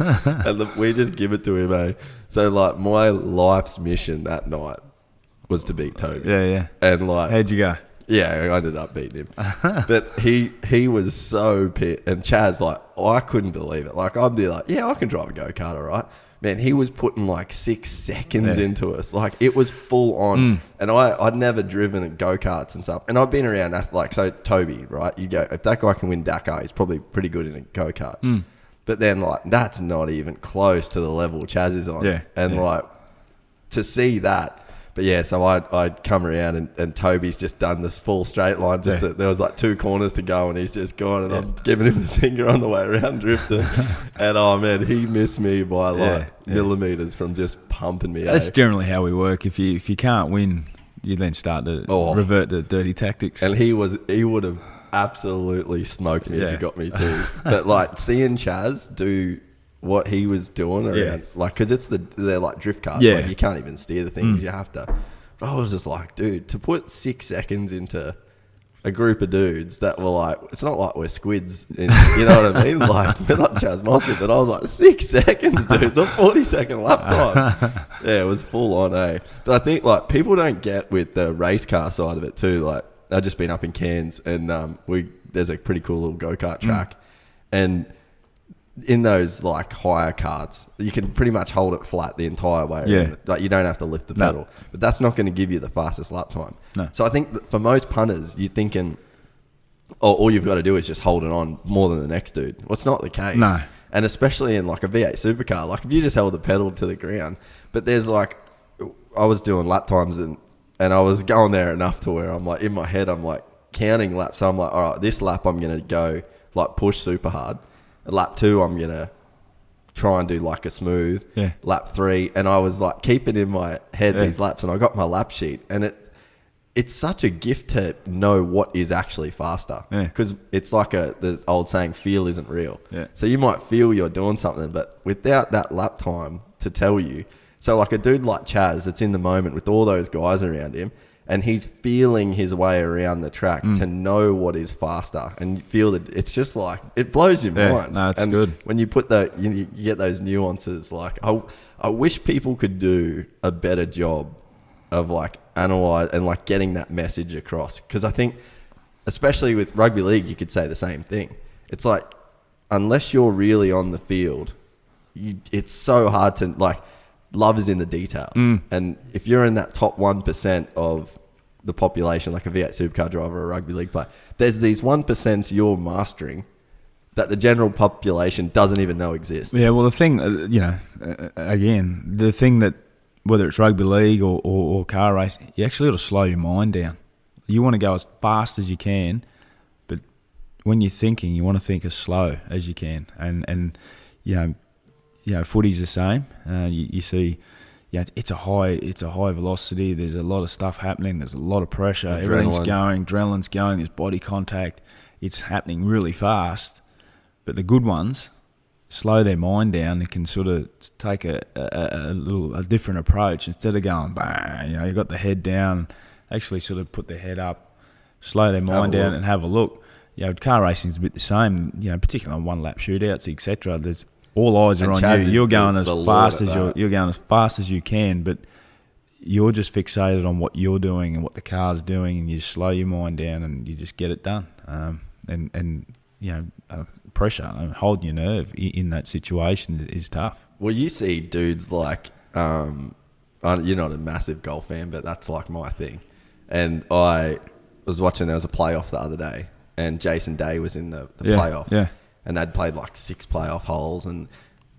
And we just give it to him, eh? So, like, my life's mission that night was to beat Toby. Yeah. And, like... How'd you go? Yeah, I ended up beating him. But he was so pissed. And Chaz, like, I couldn't believe it. Like, I'd be like, yeah, I can drive a go-kart, all right. Man, he was putting like 6 seconds into us. Like, it was full on. And I'd never driven at go-karts and stuff. And I've been around, like, so Toby, right? You go, if that guy can win Dakar, he's probably pretty good in a go-kart. But then, like, that's not even close to the level Chaz is on. Yeah. And, like, to see that. But, yeah, so I'd come around and Toby's just done this full straight line. There was, like, 2 corners to go and he's just gone. And I'm giving him the finger on the way around drifting. And, oh, man, he missed me by, like, millimetres from just pumping me. That's generally how we work. If you can't win, you then start to Oh. revert to dirty tactics. And he would have absolutely smoked me if he got me too. But like seeing Chaz do what he was doing around, like, because they're like drift carts. Yeah. Like you can't even steer the things. You have to. But I was just like, dude, to put 6 seconds into a group of dudes that were like, it's not like we're squids, you know what I mean? Like, we're not Chaz Mosley, but I was like, 6 seconds, dude. It's a 40-second lap time. Yeah, it was full on, eh? But I think, like, people don't get with the race car side of it too. Like, I've just been up in Cairns, and there's a pretty cool little go-kart track. And in those, like, higher carts, you can pretty much hold it flat the entire way. Yeah. Like, you don't have to lift the pedal. But that's not going to give you the fastest lap time. No. So I think that for most punters, you're thinking, oh, all you've got to do is just hold it on more than the next dude. Well, it's not the case. No. And especially in, like, a V8 supercar, like, if you just held the pedal to the ground. But there's, like, I was doing lap times, and I was going there enough to where I'm, like, in my head, I'm, like, counting laps. So I'm like, all right, this lap I'm going to go, like, push super hard. Lap 2, I'm going to try and do like a smooth. Yeah. Lap 3, and I was like keeping in my head these laps, and I got my lap sheet, and it's such a gift to know what is actually faster. Because it's like the old saying, feel isn't real. Yeah. So you might feel you're doing something, but without that lap time to tell you. So like a dude like Chaz that's in the moment with all those guys around him, and he's feeling his way around the track to know what is faster, and you feel that it's just like, it blows your mind. No, it's and good. when you put you get those nuances. Like I wish people could do a better job of like analyze and like getting that message across. Because I think, especially with rugby league, you could say the same thing. It's like, unless you're really on the field, it's so hard to like. Love is in the details. And if you're in that top 1% of the population, like a V8 supercar driver or a rugby league player, there's these 1% you're mastering that the general population doesn't even know exist. Yeah, well, the thing, again, the thing that, whether it's rugby league or car racing, you actually got to slow your mind down. You want to go as fast as you can, but when you're thinking, you want to think as slow as you can. And footy's the same. You see, it's a high velocity. There's a lot of stuff happening. There's a lot of pressure. Everything's going. Adrenaline's going. There's body contact. It's happening really fast. But the good ones slow their mind down. They can sort of take a different approach instead of going bang. You've got the head down. Actually, sort of put their head up, slow their mind down, and have a look. Car racing's a bit the same. Particularly on one lap shootouts, etc. There's all eyes are on you. You're going as fast as you're going as fast as you can, but you're just fixated on what you're doing and what the car's doing, and you just slow your mind down and you just get it done. Pressure, holding your nerve in that situation is tough. Well, you see dudes like, you're not a massive golf fan, but that's like my thing. And I was watching, there was a playoff the other day, and Jason Day was in the playoff. Yeah. And they'd played like 6 playoff holes, and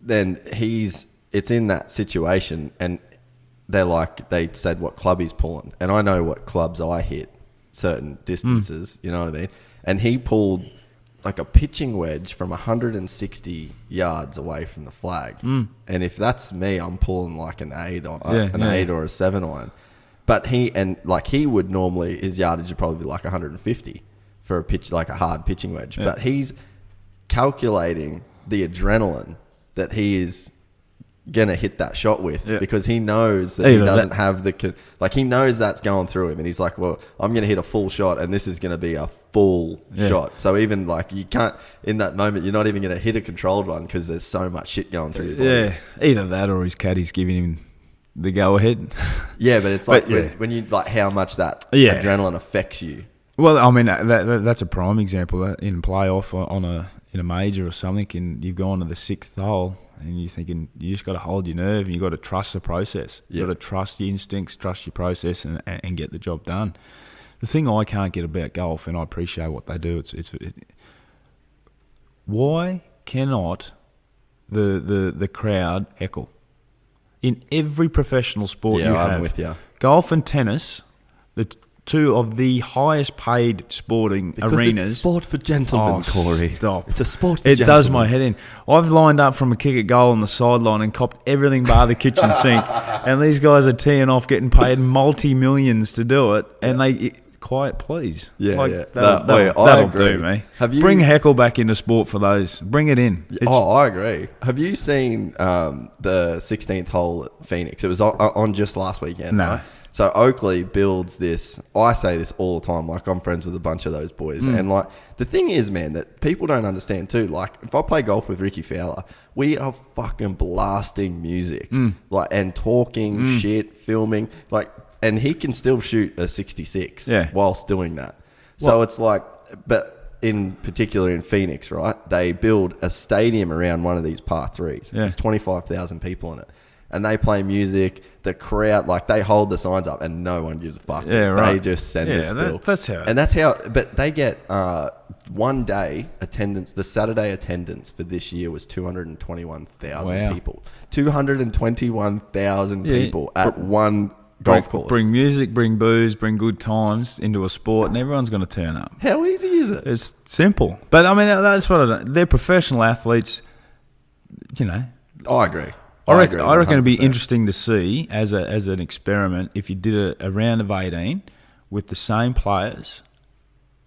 then it's in that situation, and they said what club he's pulling, and I know what clubs I hit certain distances, you know what I mean? And he pulled like a pitching wedge from 160 yards away from the flag. And if that's me, I'm pulling like an 8 or a 7 iron. But he would normally, his yardage would probably be like 150 for a pitch, like a hard pitching wedge. Yeah. But he's calculating the adrenaline that he is gonna hit that shot with, because he knows that he doesn't have he knows that's going through him, and he's like, well, I'm gonna hit a full shot, and this is gonna be a full shot. So even like, you can't, in that moment, you're not even gonna hit a controlled one because there's so much shit going through your body. Either that or his caddy's giving him the go ahead. But it's like when you like how much that adrenaline affects you. Well, I mean, that's a prime example. In playoff in a major or something, and you've gone to the 6th hole, and you're thinking, you just got to hold your nerve, and you've got to trust the process. You've got to trust your instincts, trust your process, and get the job done. The thing I can't get about golf, and I appreciate what they do, why cannot the crowd heckle? In every professional sport you have, I'm with you. Golf and tennis, two of the highest paid sporting because arenas. It's sport for gentlemen, Corey. Stop. It's a sport for It gentlemen. does my head in. I've lined up from a kick at goal on the sideline and copped everything bar the kitchen sink. And these guys are teeing off, getting paid multi-millions to do it. And quiet, please. Yeah, yeah. That'll do me. Bring heckle back into sport for those. Bring it in. I agree. Have you seen the 16th hole at Phoenix? It was on just last weekend. No. Right? So Oakley builds this. I say this all the time. Like, I'm friends with a bunch of those boys. And like, the thing is, man, that people don't understand too. Like, if I play golf with Ricky Fowler, we are fucking blasting music, like, and talking shit, filming, like, and he can still shoot a 66 whilst doing that. So it's like, but in particular in Phoenix, right? They build a stadium around one of these par threes. There's 25,000 people in it. And they play music, the crowd, like, they hold the signs up and no one gives a fuck. Yeah, right. They just send it still. That's how. And that's how, but they get 1 day attendance. The Saturday attendance for this year was 221,000 people. 221,000 people at one golf course. Bring music, bring booze, bring good times into a sport, and everyone's going to turn up. How easy is it? It's simple. But, I mean, that's what I don't. They're professional athletes, you know. I agree. I reckon it'd be interesting to see as an experiment if you did a round of 18 with the same players,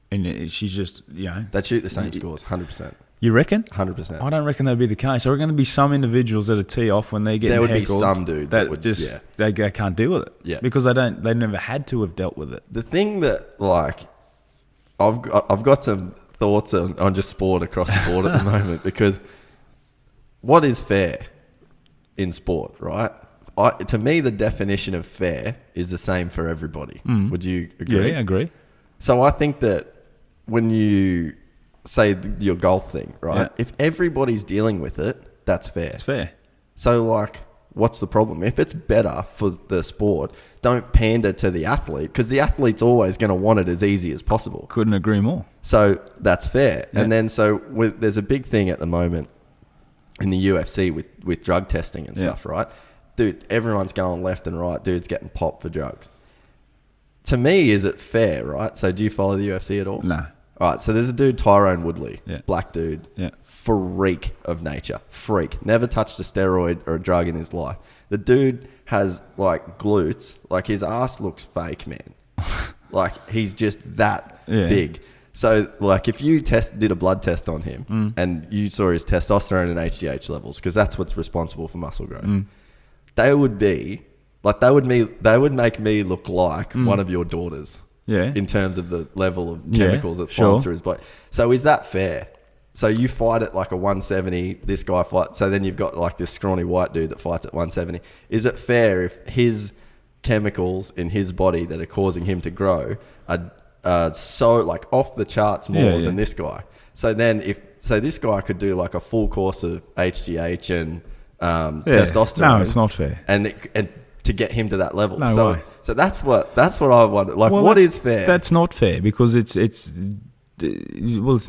and she's just, you know, they'd shoot the same scores, 100%. You reckon? 100%. I don't reckon that'd be the case. There are going to be some individuals that are tee off when they get there would heckled be some dudes that would just they can't deal with it. Because they never had to have dealt with it. The thing that, like, I've got some thoughts on just sport across the board at the moment, because what is fair in sport, right? To me, the definition of fair is the same for everybody. Would you agree? Yeah, I agree. So I think that when you say your golf thing, right? If everybody's dealing with it, that's fair. It's fair. So, like, what's the problem? If it's better for the sport, don't pander to the athlete, because the athlete's always going to want it as easy as possible. Couldn't agree more. So that's fair. Yeah. And then there's a big thing at the moment in the UFC with drug testing and stuff, right? Dude, everyone's going left and right. Dude's getting popped for drugs. To me, is it fair, right? So do you follow the UFC at all? No. All right, so there's a dude, Tyrone Woodley, black dude, freak of nature, freak. Never touched a steroid or a drug in his life. The dude has, like, glutes. Like, his ass looks fake, man. Like, he's just that big. So, like, if you did a blood test on him and you saw his testosterone and HGH levels, because that's what's responsible for muscle growth, they would make me look like one of your daughters. Yeah. In terms of the level of chemicals that's flowing through his body. So is that fair? So you fight at like a 170, this guy fights, so then you've got like this scrawny white dude that fights at 170. Is it fair if his chemicals in his body that are causing him to grow are so, like, off the charts more than this guy? So then this guy could do like a full course of HGH and testosterone. No, it's not fair. And to get him to that level. No way. So that's what I want. Like, what is fair? That's not fair, because it's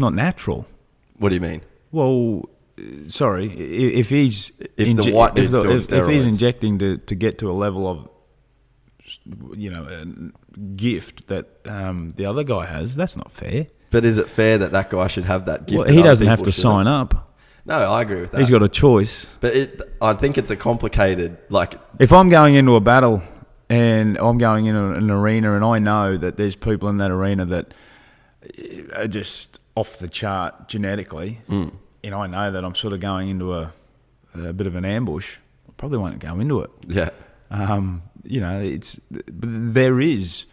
not natural. What do you mean? Well, sorry, if he's the white dude's doing steroids, if he's injecting to get to a level of, you know, a gift that the other guy has, that's not fair. But is it fair that guy should have that gift? Well, he doesn't have to sign up. No, I agree with that. He's got a choice. But I think it's a complicated, like... If I'm going into a battle and I'm going into an arena and I know that there's people in that arena that are just off the chart genetically, and I know that I'm sort of going into a bit of an ambush, I probably won't go into it. Yeah. You know, there is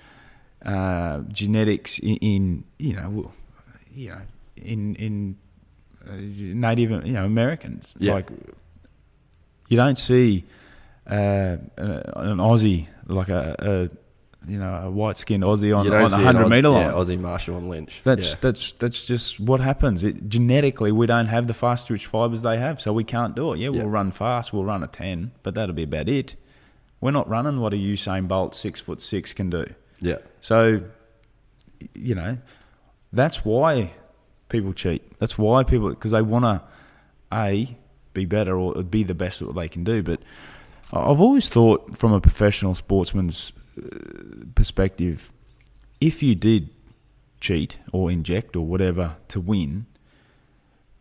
genetics in Native, Americans. Yeah. Like, you don't see an Aussie, like a white skinned Aussie on a 100-meter line. Yeah, Aussie Marshall and Lynch. That's just what happens. Genetically, we don't have the fast twitch fibers they have, so we can't do it. Yeah, we'll run fast. We'll run a 10, but that'll be about it. We're not running what a Usain Bolt 6'6" can do. Yeah. So, that's why people cheat. That's why because they want to, be better or be the best at what they can do. But I've always thought, from a professional sportsman's perspective, if you did cheat or inject or whatever to win,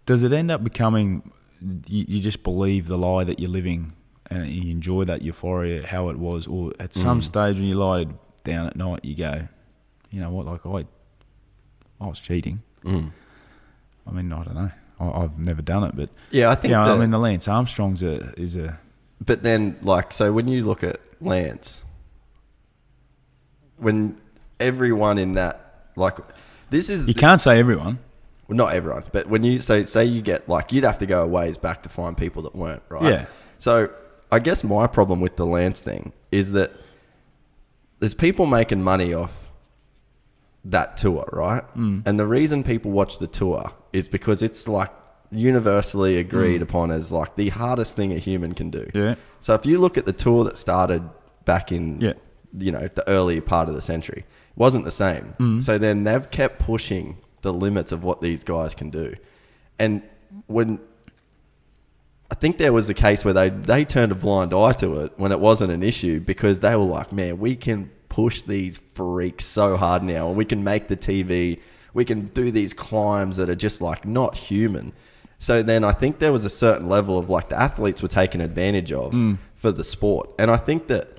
does it end up becoming you just believe the lie that you're living and you enjoy that euphoria, how it was, or at some stage when you lie down at night, you go, you know what, like I was cheating. I mean, I don't know. I've never done it, but yeah, I think I mean, the Lance Armstrong's is a. But then, like, so when you look at Lance, when everyone in that, like, this is you can't say everyone. Well, not everyone, but when you say you get, like, you'd have to go a ways back to find people that weren't, right? Yeah. So I guess my problem with the Lance thing is that there's people making money off that tour, right? And the reason people watch the tour is because it's like universally agreed upon as like the hardest thing a human can do. Yeah. So if you look at the tour that started back in, you know, the early part of the century, it wasn't the same. So then they've kept pushing the limits of what these guys can do. And when I think there was a case where they turned a blind eye to it when it wasn't an issue, because they were like, man, we can push these freaks so hard now, and we can make the TV, we can do these climbs that are just like not human. So then I think there was a certain level of like the athletes were taken advantage of for the sport. And I think that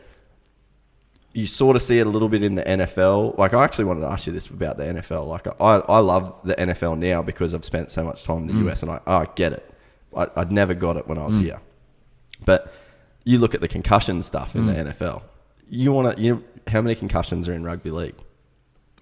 you sort of see it a little bit in the NFL. Like, I actually wanted to ask you this about the NFL. Like, I love the NFL now because I've spent so much time in the US, and I get it. I'd never got it when I was here. But you look at the concussion stuff in the NFL. How many concussions are in rugby league?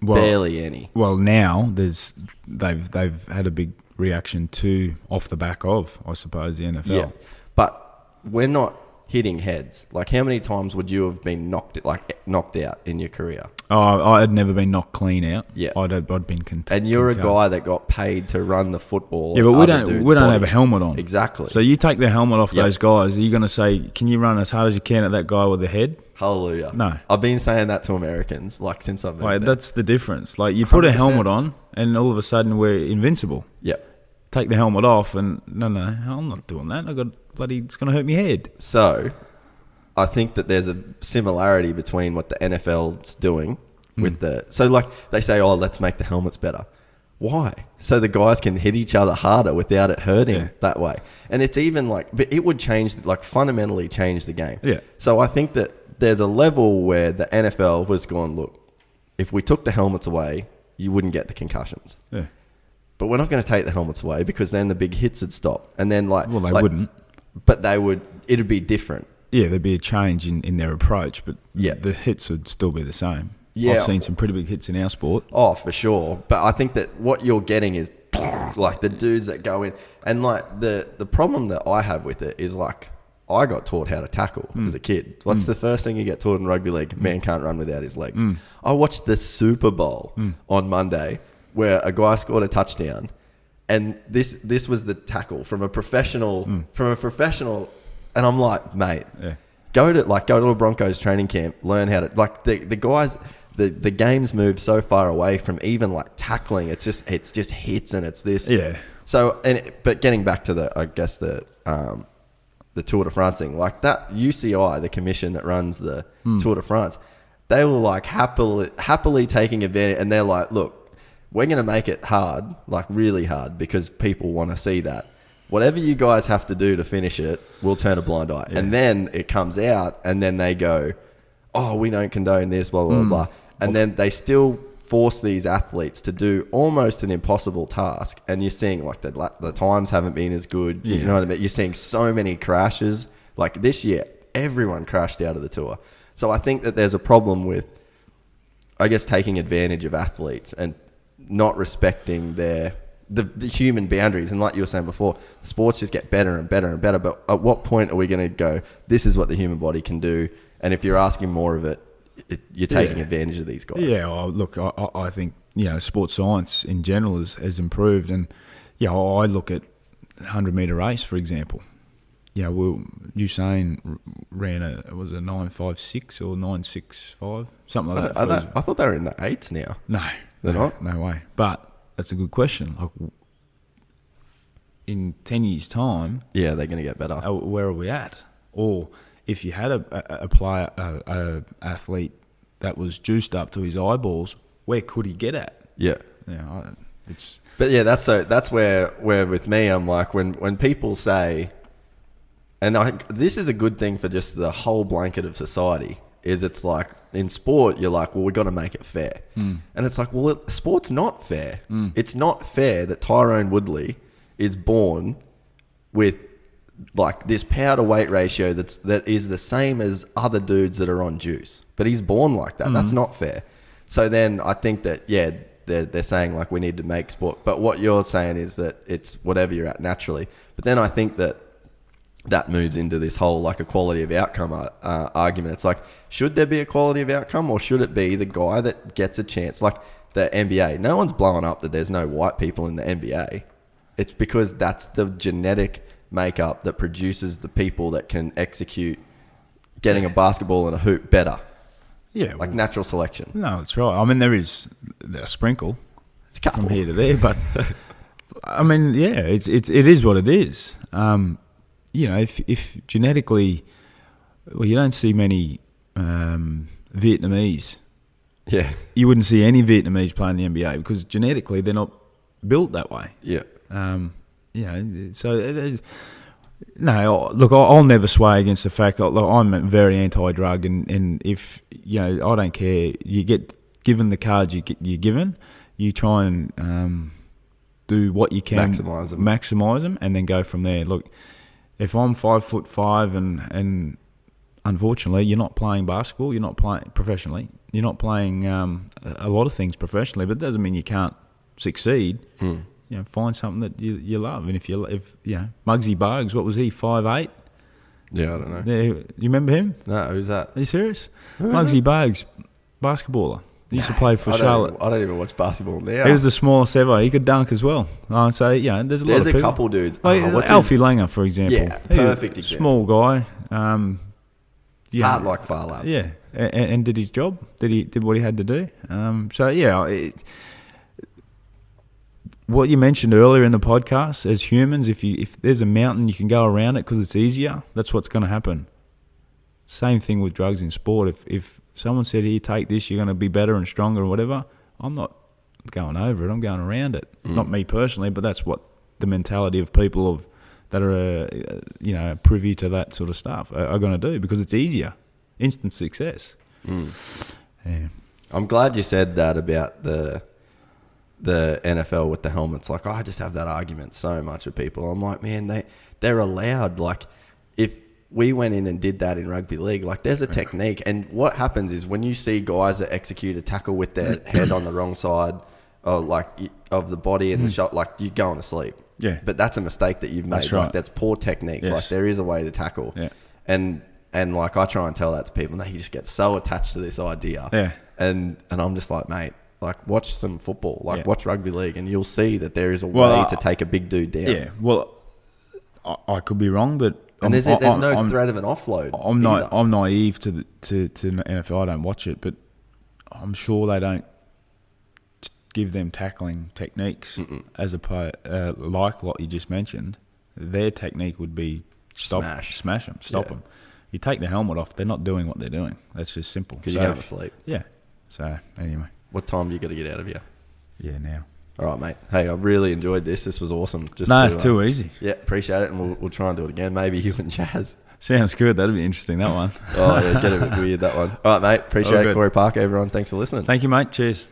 Well, barely any. Well, now they've had a big reaction to off the back of, I suppose, the NFL. Yeah, but we're not hitting heads. Like, how many times would you have been knocked out in your career? Oh, I had never been knocked clean out. Yeah, I'd been concussed. And you're a guy that got paid to run the football. Yeah, but we don't have a helmet on. Exactly. So you take the helmet off those guys. Are you going to say, can you run as hard as you can at that guy with the head? Hallelujah. No. I've been saying that to Americans, like, since I've been there. That's the difference. Like, you put 100%. A helmet on, and all of a sudden we're invincible. Yep. Take the helmet off, and no, I'm not doing that. It's going to hurt my head. So, I think that there's a similarity between what the NFL's doing with so like they say, oh, let's make the helmets better. Why? So the guys can hit each other harder without it hurting that way. And it's even like, but it would change, like, fundamentally change the game. Yeah. So I think that there's a level where the NFL was going, look, if we took the helmets away, you wouldn't get the concussions. Yeah. But we're not going to take the helmets away, because then the big hits would stop. And then they wouldn't. But it'd be different. Yeah, there'd be a change in their approach, but the hits would still be the same. Yeah. I've seen some pretty big hits in our sport. Oh, for sure. But I think that what you're getting is like the dudes that go in. And like the problem that I have with it is, like, I got taught how to tackle as a kid. What's the first thing you get taught in rugby league? Man can't run without his legs. I watched the Super Bowl on Monday where a guy scored a touchdown, and this was the tackle from a professional, and I'm like, mate, go to a Broncos training camp, learn how to, like, the guys, the game's moved so far away from even like tackling. It's just hits, and it's this. Yeah. So, but getting back to the Tour de France thing, like that UCI, the commission that runs the Tour de France, they were like happily taking advantage, and they're like, look, we're going to make it hard, like really hard, because people want to see that. Whatever you guys have to do to finish it, we'll turn a blind eye. Yeah. And then it comes out, and then they go, oh, we don't condone this, blah, blah, blah. And then they still force these athletes to do almost an impossible task. And you're seeing, like, the times haven't been as good. You know what I mean? You're seeing so many crashes. Like, this year, everyone crashed out of the tour. So I think that there's a problem with, I guess, taking advantage of athletes and not respecting the human boundaries. And like you were saying before, sports just get better and better and better. But at what point are we going to go, this is what the human body can do? And if you're asking more of it, you're taking advantage of these guys. Yeah, well, look, I think, sports science in general has improved. And, I look at 100-metre race, for example. Usain ran a 9.56 or 9.65, something like that. I thought they were in the 8s now. No. They're not? No way. But that's a good question. Like, in 10 years' time... Yeah, they're going to get better. Where are we at? Or if you had a player, athlete that was juiced up to his eyeballs, where could he get at? Yeah. Yeah, it's. But yeah, that's where with me, I'm like, when people say, and this is a good thing for just the whole blanket of society, is it's like, in sport, you're like, well, we got to make it fair. And it's like, well, sport's not fair. It's not fair that Tyrone Woodley is born with like this power to weight ratio that is the same as other dudes that are on juice. But he's born like that. That's not fair. So then I think that, yeah, they're saying like we need to make sport. But what you're saying is that it's whatever you're at naturally. But then I think that moves into this whole like equality of outcome argument. It's like, should there be equality of outcome, or should it be the guy that gets a chance? Like the NBA, no one's blowing up that there's no white people in the NBA. It's because that's the genetic makeup that produces the people that can execute getting a basketball and a hoop better. Yeah, like natural selection. No, that's right. I mean, there is a sprinkle from here to there, but I mean, yeah, it is what it is. You know, if genetically, well, you don't see many Vietnamese. Yeah, you wouldn't see any Vietnamese playing in the NBA because genetically they're not built that way. Yeah. You know, so no, look, I'll never sway against the fact that, look, I'm very anti-drug, and if, you know, I don't care. You get given the cards you're given, you try and do what you can, maximise them, and then go from there. Look, if I'm 5'5" and unfortunately you're not playing basketball, you're not playing professionally, you're not playing a lot of things professionally, but it doesn't mean you can't succeed. You know, find something that you love, and if you know, Muggsy Bogues, what was he, 5'8"? Yeah, I don't know. You remember him? No, who's that? Are you serious? Muggsy Bogues, basketballer. He used to play for Charlotte. I don't even watch basketball now. He was the smallest ever. He could dunk as well. So yeah, there's a couple dudes. Like, Alfie Langer, for example. Yeah, perfect example. Small guy. Hard like Farlap. Yeah, and did his job. Did what he had to do. So yeah. What you mentioned earlier in the podcast, as humans, if there's a mountain, you can go around it because it's easier. That's what's going to happen. Same thing with drugs in sport. If someone said, "Here, take this, you're going to be better and stronger," or whatever, I'm not going over it. I'm going around it. Not me personally, but that's what the mentality of people that are privy to that sort of stuff are going to do, because it's easier, instant success. Yeah. I'm glad you said that about the NFL with the helmets. Like, I just have that argument so much with people. I'm like, man, they're allowed. Like, if we went in and did that in rugby league, like, there's a technique. And what happens is when you see guys that execute a tackle with their head on the wrong side, or like of the body and the shot, like, you're going to sleep. Yeah. But that's a mistake that you've made. That's right. Like, that's poor technique. Yes. Like, there is a way to tackle. Yeah. And like, I try and tell that to people, and they just get so attached to this idea. Yeah. And I'm just like, mate, like, watch some football, like watch rugby league, and you'll see that there is a way to take a big dude down. Yeah, well, I could be wrong, but there's no threat of an offload. I'm naive to NFL. I don't watch it, but I'm sure they don't give them tackling techniques as like what you just mentioned. Their technique would be smash them, stop them. You take the helmet off, they're not doing what they're doing. That's just simple. Because you're going to sleep. Yeah. So anyway. What time do you got to get out of here? Yeah, now. All right, mate. Hey, I really enjoyed this. This was awesome. Too easy. Yeah, appreciate it, and we'll try and do it again. Maybe you and Jazz. Sounds good. That'd be interesting, that one. Oh, yeah, get a bit weird, that one. All right, mate. Appreciate it. Corey Parker, everyone. Thanks for listening. Thank you, mate. Cheers.